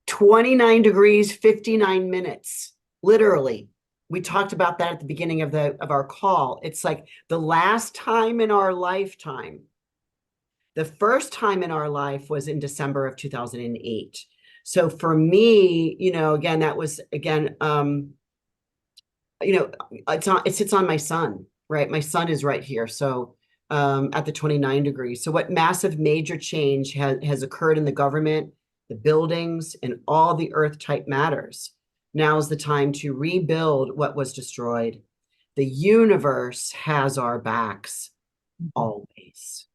29 degrees, 59 minutes, literally. We talked about that at the beginning of our call. It's like the last time in our lifetime. The first time in our life was in December of 2008. So for me, again, that was it sits on my sun, right? My sun is right here. So at the 29 degrees. So what massive major change has occurred in the government, the buildings, and all the earth type matters? Now is the time to rebuild what was destroyed. The universe has our backs always.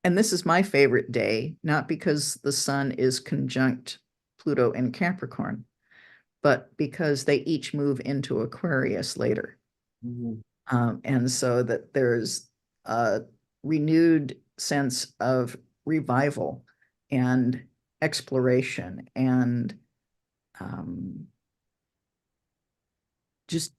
And this is my favorite day, not because the sun is conjunct Pluto and Capricorn, but because they each move into Aquarius later. Mhm. And so that there's a renewed sense of revival and exploration and just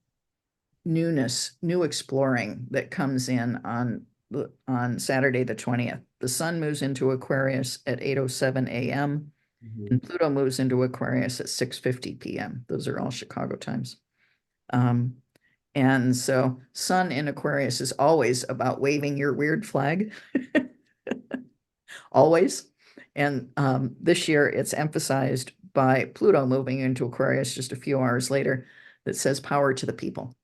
newness, new exploring that comes in on Saturday the 20th. The sun moves into Aquarius at 8:07 a.m. and Pluto moves into Aquarius at 6:50 p.m. Those are all Chicago times. And so sun in Aquarius is always about waving your weird flag. Always. And this year it's emphasized by Pluto moving into Aquarius just a few hours later that says power to the people.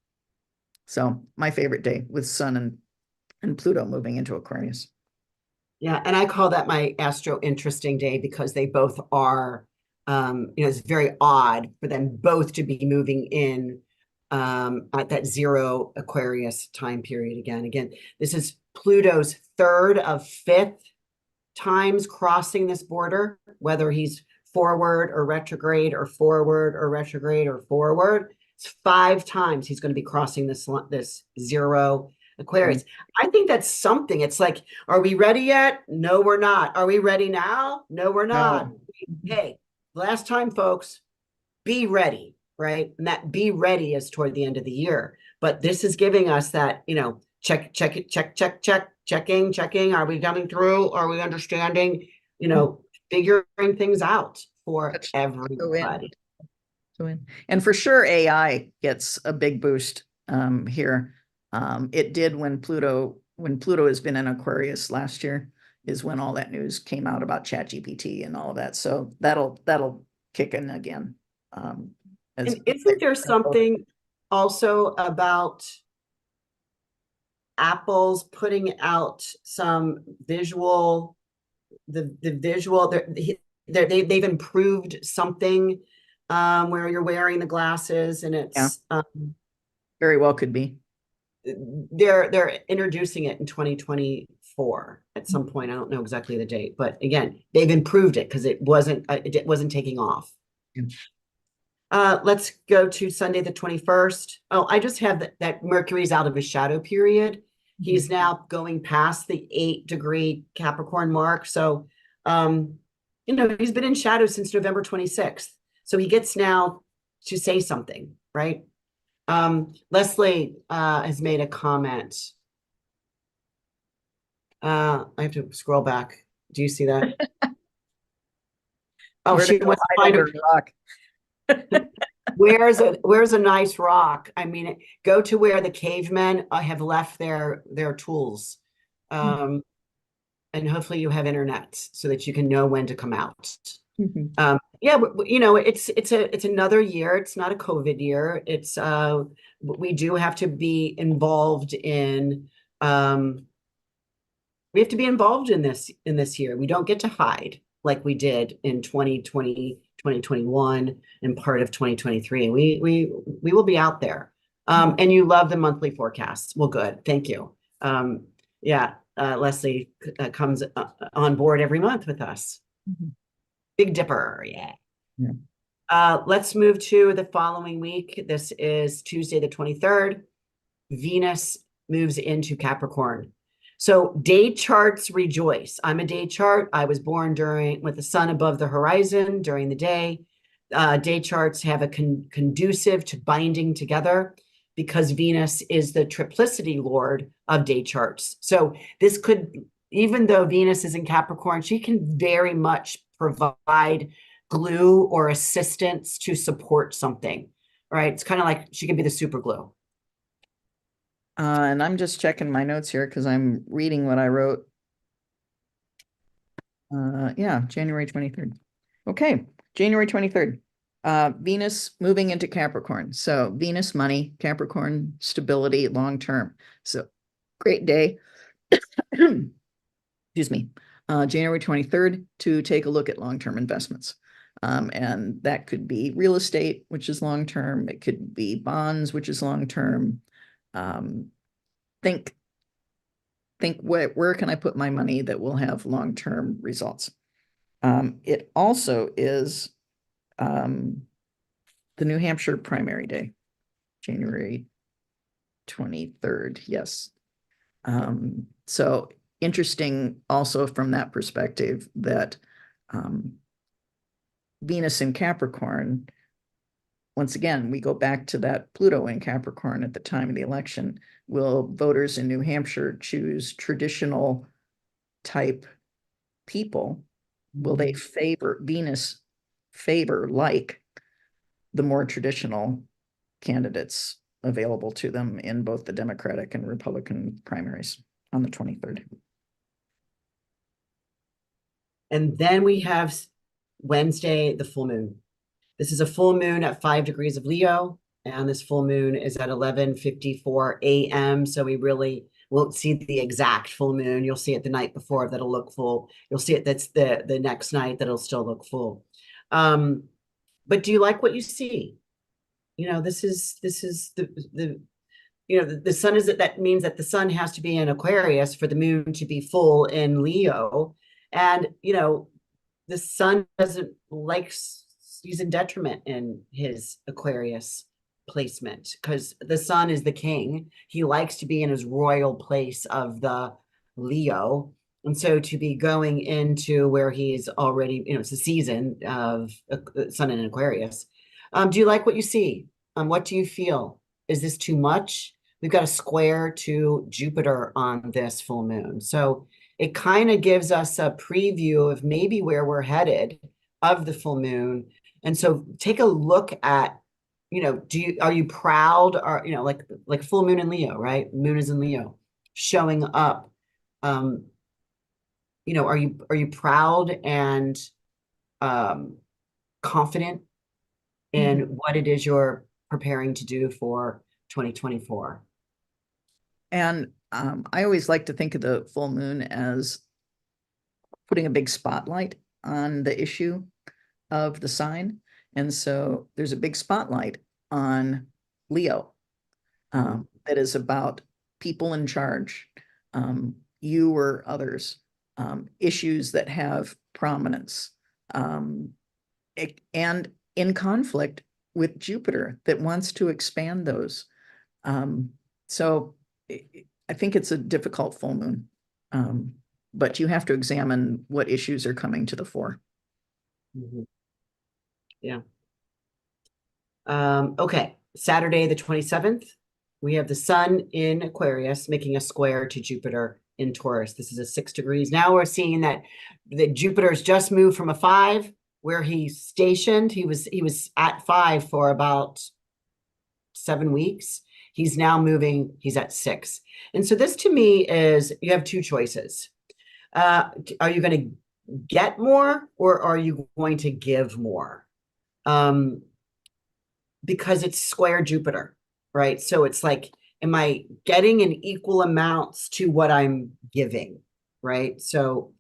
So my favorite day with sun and Pluto moving into Aquarius. Yeah, and I call that my astro interesting day because they both are, it's very odd for them both to be moving in at that zero Aquarius time period again. Again, this is Pluto's third of fifth times crossing this border, whether he's forward or retrograde or forward or retrograde or forward. It's 5 times he's going to be crossing this zero Aquarius. I think that's something. It's like, are we ready yet? No, we're not. Are we ready now? No, we're not. No. Hey, last time, folks, be ready, right? And that be ready is toward the end of the year. But this is giving us that, check, checking. Are we coming through? Are we understanding? Figuring things out for everybody. And for sure, AI gets a big boost here. It did when Pluto has been in Aquarius last year is when all that news came out about ChatGPT and all of that. So that'll kick in again. And isn't there something also about Apple's putting out some visual, they've improved something where you're wearing the glasses and it's very well could be. They're introducing it in 2024 at some point. I don't know exactly the date, but again, they've improved it because it wasn't taking off. Let's go to Sunday the 21st. Oh, I just have that Mercury's out of his shadow period. He's now going past the 8-degree Capricorn mark. So, he's been in shadow since November 26th. So he gets now to say something, right? Leslie has made a comment. I have to scroll back. Do you see that? Oh, she wants to find a rock. Where's a nice rock? I mean, go to where the cavemen have left their tools. And hopefully you have internet so that you can know when to come out. It's another year. It's not a COVID year. It's we do have to be involved in in this year. We don't get to hide like we did in 2020, 2021, and part of 2023. We will be out there. And you love the monthly forecasts. Well, good. Thank you. Leslie comes on board every month with us. Big Dipper, yeah. Let's move to the following week. This is Tuesday the 23rd. Venus moves into Capricorn. So day charts rejoice. I'm a day chart. I was born with the sun above the horizon during the day. Day charts have a conducive to binding together because Venus is the triplicity lord of day charts. So this could, even though Venus is in Capricorn, she can very much provide glue or assistance to support something, right? It's kind of like she can be the super glue. And I'm just checking my notes here because I'm reading what I wrote. January 23rd. Okay, January 23rd. Venus moving into Capricorn. So Venus money, Capricorn stability, long term. So great day. Excuse me. January 23rd to take a look at long-term investments. And that could be real estate, which is long-term. It could be bonds, which is long-term. Think where can I put my money that will have long-term results? It also is the New Hampshire primary day, January 23rd. Yes. So interesting also from that perspective that Venus in Capricorn once again, we go back to that Pluto in Capricorn at the time of the election. Will voters in New Hampshire choose traditional type people? Will they favor Venus favor like the more traditional candidates available to them in both the Democratic and Republican primaries on the 23rd? And then we have Wednesday, the full moon. This is a full moon at 5 degrees of Leo, and this full moon is at 11:54 a.m. So we really won't see the exact full moon. You'll see it the night before that'll look full. You'll see it that's the next night that'll still look full. But do you like what you see? You know, this is the sun is that means that the sun has to be in Aquarius for the moon to be full in Leo. And the sun doesn't like, he's in detriment in his Aquarius placement because the sun is the king. He likes to be in his royal place of the Leo. And so to be going into where he's already, it's a season of sun in Aquarius. Do you like what you see? What do you feel? Is this too much? We've got a square to Jupiter on this full moon. So it kind of gives us a preview of maybe where we're headed of the full moon. And so take a look at, are you proud or, like full moon in Leo, right? Moon is in Leo showing up. Are you proud and confident in what it is you're preparing to do for 2024? And I always like to think of the full moon as putting a big spotlight on the issue of the sign. And so there's a big spotlight on Leo that is about people in charge, you or others, issues that have prominence, and in conflict with Jupiter that wants to expand those. So I think it's a difficult full moon, but you have to examine what issues are coming to the fore. Yeah. Okay. Saturday, the 27th, we have the sun in Aquarius making a square to Jupiter in Taurus. This is a 6 degrees. Now we're seeing that Jupiter's just moved from a 5 where he's stationed. He was at 5 for about 7 weeks. He's now moving, he's at 6. And so this to me is, you have two choices. Are you going to get more or are you going to give more? Because it's square Jupiter, right? So it's like, am I getting in equal amounts to what I'm giving, right? So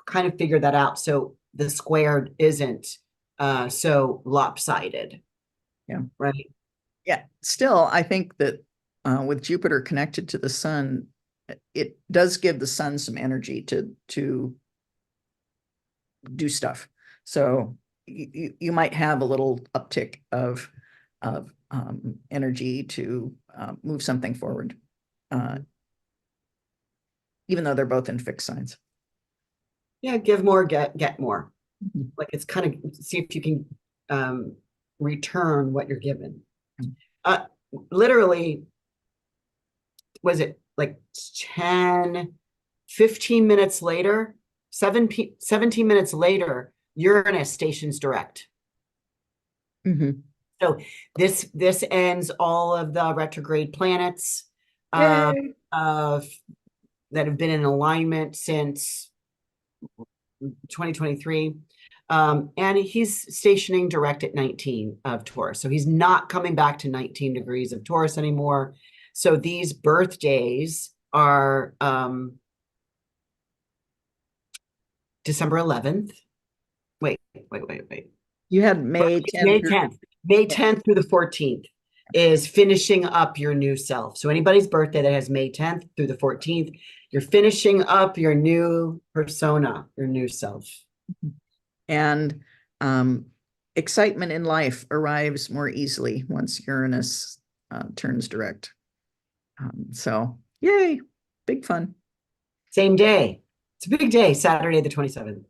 kind of figure that out. So the squared isn't so lopsided. Yeah. Right. Yeah. Still, I think that with Jupiter connected to the sun, it does give the sun some energy to do stuff. So you might have a little uptick of energy to move something forward, even though they're both in fixed signs. Yeah, give more, get more. Like it's kind of see if you can return what you're given. Literally, was it like 15 minutes later, 17 minutes later, Uranus stations direct. So this ends all of the retrograde planets that have been in alignment since 2023. And he's stationing direct at 19 of Taurus. So he's not coming back to 19 degrees of Taurus anymore. So these birthdays are December 11th. Wait. You had May 10th. May 10th through the 14th is finishing up your new self. So anybody's birthday that has May 10th through the 14th, you're finishing up your new persona, your new self. And excitement in life arrives more easily once Uranus turns direct. So yay, big fun. Same day. It's a big day, Saturday the 27th.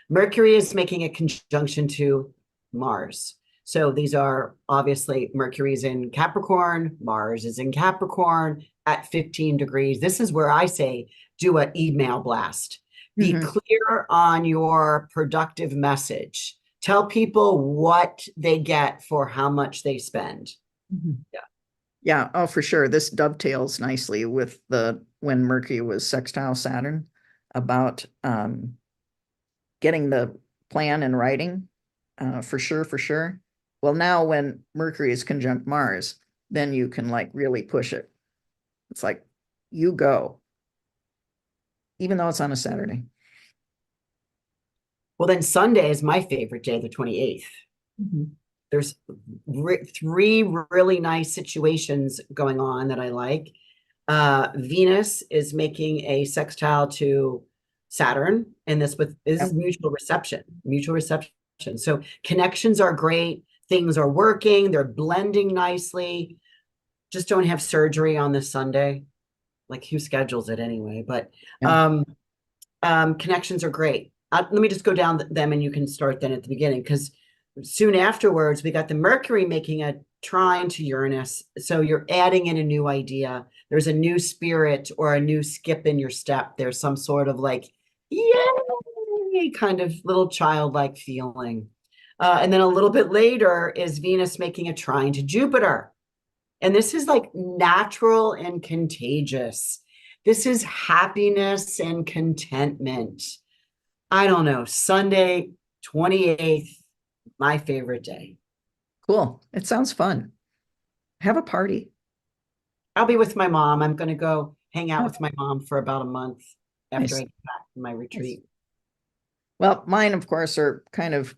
Mercury is making a conjunction to Mars. So these are obviously Mercury's in Capricorn, Mars is in Capricorn at 15 degrees. This is where I say do an email blast. Be Mhm. clear on your productive message. Tell people what they get for how much they spend. Mhm. Yeah. Yeah, oh, for sure. This dovetails nicely with the when Mercury was sextile Saturn about getting the plan in writing, for sure, for sure. Well, now when Mercury is conjunct Mars, then you can like really push it. It's like you go, even though it's on a Saturday. Well, then Sunday is my favorite day, the 28th. Mhm. There's three really nice situations going on that I like. Venus is making a sextile to Saturn, and this is Yep. mutual reception, mutual reception. So connections are great, things are working, they're blending nicely. Just don't have surgery on this Sunday. Like who schedules it anyway? But Yeah. um, connections are great. Let me just go down them and you can start then at the beginning because soon afterwards we got the Mercury making a trine to Uranus. So you're adding in a new idea. There's a new spirit or a new skip in your step. There's some sort of like, yay, kind of little childlike feeling. And then a little bit later is Venus making a trine to Jupiter. And this is like natural and contagious. This is happiness and contentment. I don't know. Sunday, 28th, my favorite day. Cool. It sounds fun. Have a party. I'll be with my mom. I'm going to go hang out Oh, with my mom for about a month after I nice. get back from my Nice. retreat. Well, mine, of course, are kind of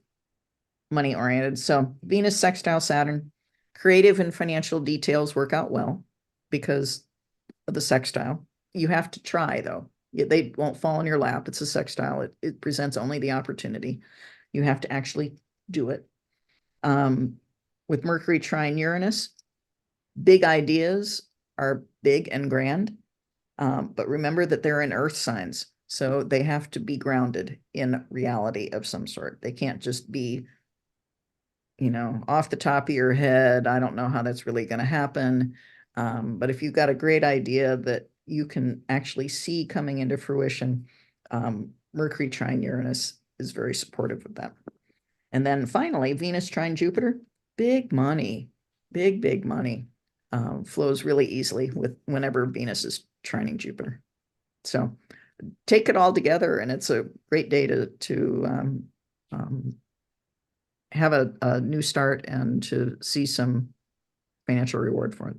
money oriented. So Venus sextile Saturn, creative and financial details work out well because of the sextile. You have to try though. They won't fall in your lap. It's a sextile. It presents only the opportunity. You have to actually do it. Um, with Mercury trine Uranus, big ideas are big and grand. But remember that they're in earth signs. So they have to be grounded in reality of some sort. They can't just be, off the top of your head. I don't know how that's really going to happen. But if you've got a great idea that you can actually see coming into fruition, Mercury trine Uranus is very supportive of that. And then finally, Venus trine Jupiter, big money, big, big money, flows really easily with whenever Venus is trining Jupiter. So take it all together, and it's a great day to um, have a new start and to see some financial reward for it.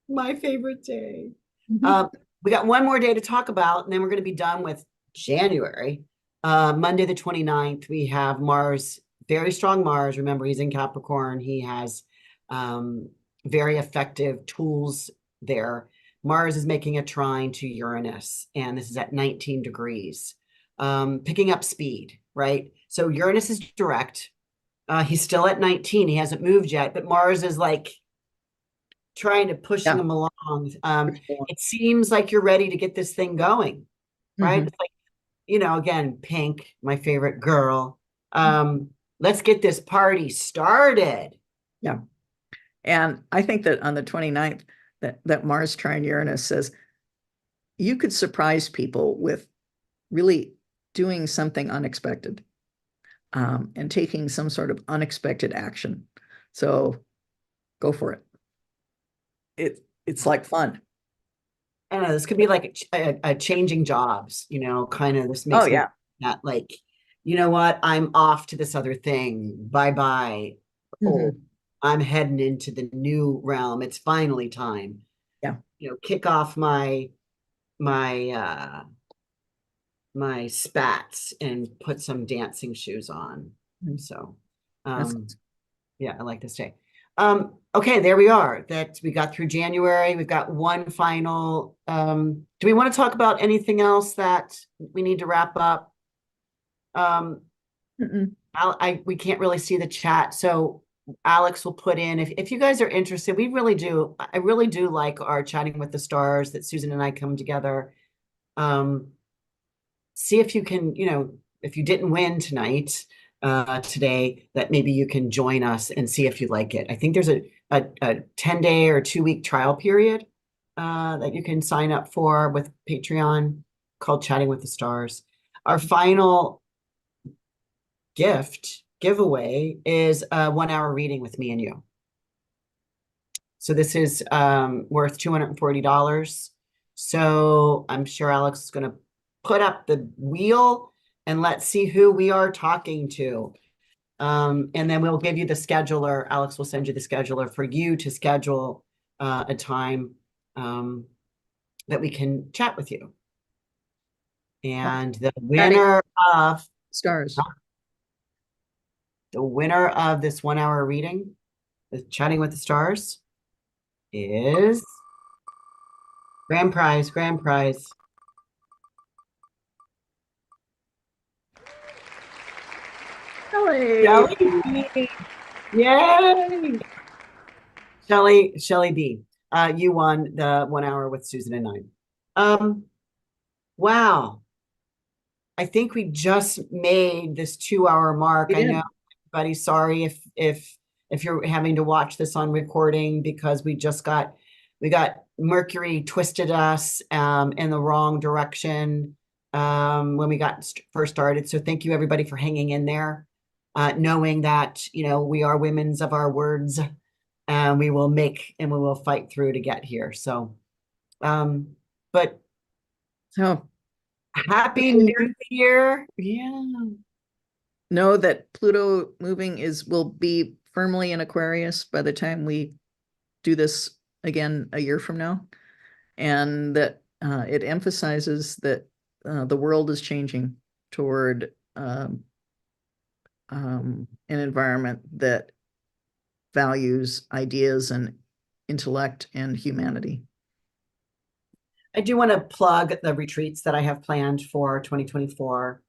My favorite day. Mhm. Um, we got one more day to talk about, and then we're going to be done with January. Monday, the 29th, we have Mars, very strong Mars. Remember, he's in Capricorn. He has very effective tools there. Mars is making a trine to Uranus, and this is at 19 degrees, picking up speed, right? So Uranus is direct. He's still at 19. He hasn't moved yet, but Mars is like trying to pushing Yeah. them along. It seems like you're ready to get this thing going, right? Mhm. It's like, again, Pink, my favorite girl. Let's get this party started. Yeah. And I think that on the 29th, that Mars trine Uranus says you could surprise people with really doing something unexpected, and taking some sort of unexpected action. So go for it. It's like fun. I don't know, this could be like a changing jobs, kind of this Oh makes me yeah. that like, you know what? I'm off to this other thing. Bye bye. Oh, Mhm. I'm heading into the new realm. It's finally time. Yeah. Kick off my my spats and put some dancing shoes on. Mhm. So, That's yeah, I like this day. Okay, there we are. That we got through January. We've got one final. Do we want to talk about anything else that we need to wrap up? Um, mm-mm. we can't really see the chat, so Alex will put in if you guys are interested. We really do. I really do like our chatting with the stars that Susan and I come together. Um, See if you can, if you didn't win tonight, today that maybe you can join us and see if you like it. I think there's a 10-day or 2-week trial period that you can sign up for with Patreon called Chatting with the Stars. Our final giveaway is a 1-hour reading with me and you. So this is worth $240. So I'm sure Alex is going to put up the wheel and let's see who we are talking to. And then we'll give you the scheduler. Alex will send you the scheduler for you to schedule a time that we can chat with you. And Stars. The winner of this 1-hour reading, the Chatting with the Stars, is grand prize. Shelly B. Yay! Shelly B. You won the 1 hour with Susan and I. Wow. I think we just made this 2-hour mark. I know everybody's sorry if you're having to watch this on recording because we got Mercury twisted us in the wrong direction when we got first started. So thank you everybody for hanging in there, knowing that we are women's of our words, and we will fight through to get here. So, but happy New Year! Yeah. Know that Pluto moving will be firmly in Aquarius by the time we do this again a year from now, and that it emphasizes that the world is changing toward an environment that values ideas and intellect and humanity. I do want to plug the retreats that I have planned for 2024.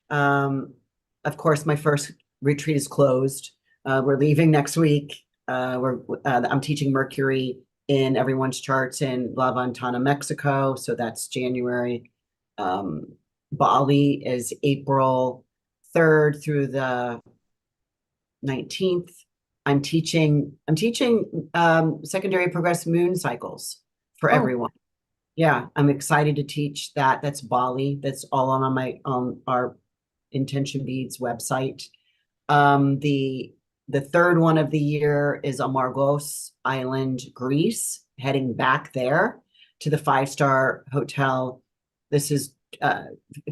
Of course, my first retreat is closed. We're leaving next week. I'm teaching Mercury in everyone's charts in La Ventana, Mexico. So that's January. Bali is April 3rd through the 19th. I'm teaching secondary progressive moon cycles for everyone. Yeah, I'm excited to teach that. That's Bali. That's all on our Intention Beads website. The third one of the year is Amargos Island, Greece, heading back there to the 5-star hotel. This is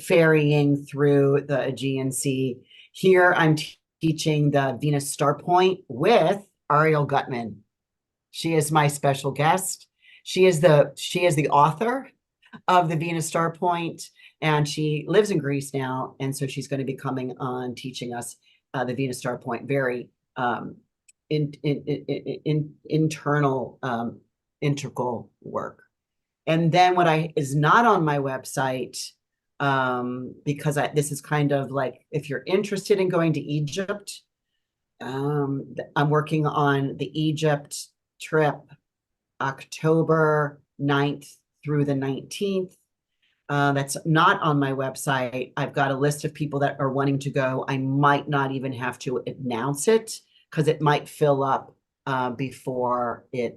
ferrying through the Aegean Sea. Here I'm teaching the Venus Star Point with Ariel Gutman. She is my special guest. She is the author of the Venus Star Point, and she lives in Greece now, and so she's going to be coming on teaching us the Venus Star Point, very internal integral work. And then what is not on my website, because this is kind of like if you're interested in going to Egypt, I'm working on the Egypt trip October 9th through the 19th. That's not on my website. I've got a list of people that are wanting to go. I might not even have to announce it because it might fill up before I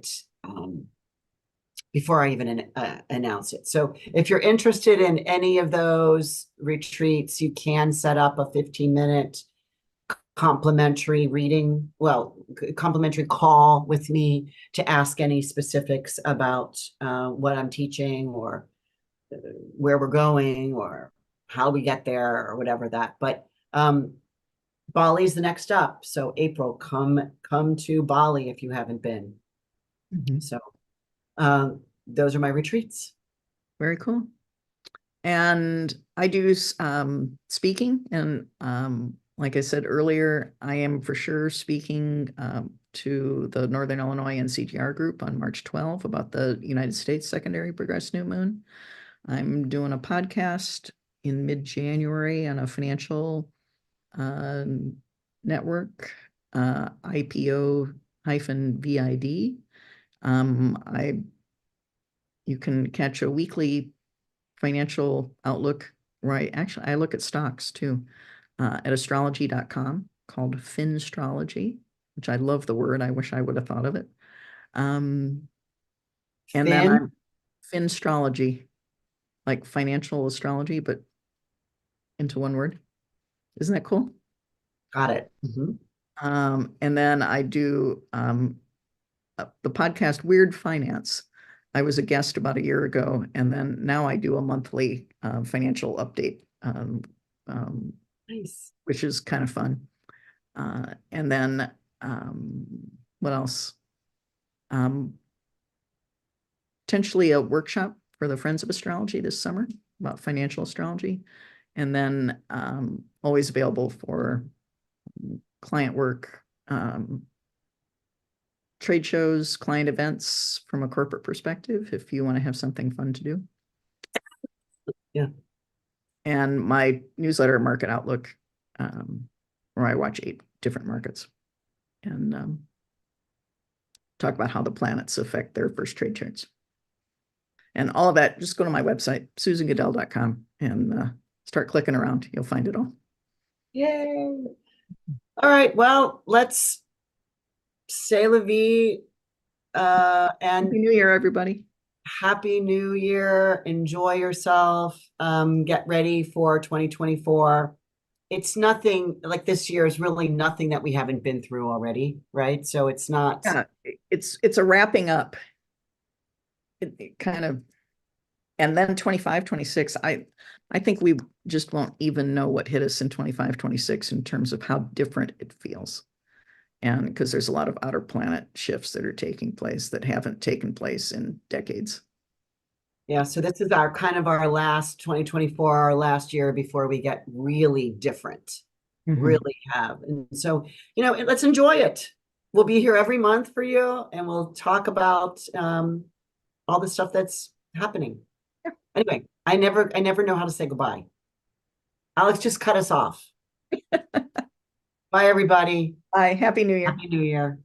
even announce it. So if you're interested in any of those retreats, you can set up a 15-minute complimentary call with me to ask any specifics about what I'm teaching or where we're going or how we get there or whatever that. But Bali's the next up. So April, come to Bali if you haven't been. So those are my retreats. Very cool. And I do speaking, and like I said earlier, I am for sure speaking to the Northern Illinois NCGR group on March 12 about the United States secondary progressed new moon. I'm doing a podcast in mid-January on a financial network, IPO-VID. You can catch a weekly financial outlook, right? Actually, I look at stocks too. at astrology.com called Finstrology, which I love the word. I wish I would have thought of it. And then Finn, I'm Finstrology, like financial astrology, but into one word. Isn't that cool? got it. Mhm. And then I do the podcast Weird Finance. I was a guest about a year ago, and then now I do a monthly financial update, um, Nice. which is kind of fun. And then what else? Um, Potentially a workshop for the Friends of Astrology this summer about financial astrology, and then always available for client work, trade shows, client events from a corporate perspective, if you want to have something fun to do. Yeah. And my newsletter, Market Outlook, where I watch 8 different markets and talk about how the planets affect their first trade charts. And all of that, just go to my website, susangoodell.com, and start clicking around. You'll find it all. Yay. All right. Well, let's say la vie, and Happy New Year, everybody. Happy New Year. Enjoy yourself. Get ready for 2024. It's nothing like this year is really nothing that we haven't been through already, right? So it's not. Yeah, it's a wrapping up. It kind of, and then 25, 26, I think we just won't even know what hit us in 25, 26 in terms of how different it feels. And because there's a lot of outer planet shifts that are taking place that haven't taken place in decades. Yeah, so this is our kind of our last 2024, our last year before we get really different, Mhm. really have. And so, let's enjoy it. We'll be here every month for you and we'll talk about all the stuff that's happening. Anyway, I never know how to say goodbye. Alex, just cut us off. Bye, everybody. Bye. Happy New Year. Happy New Year.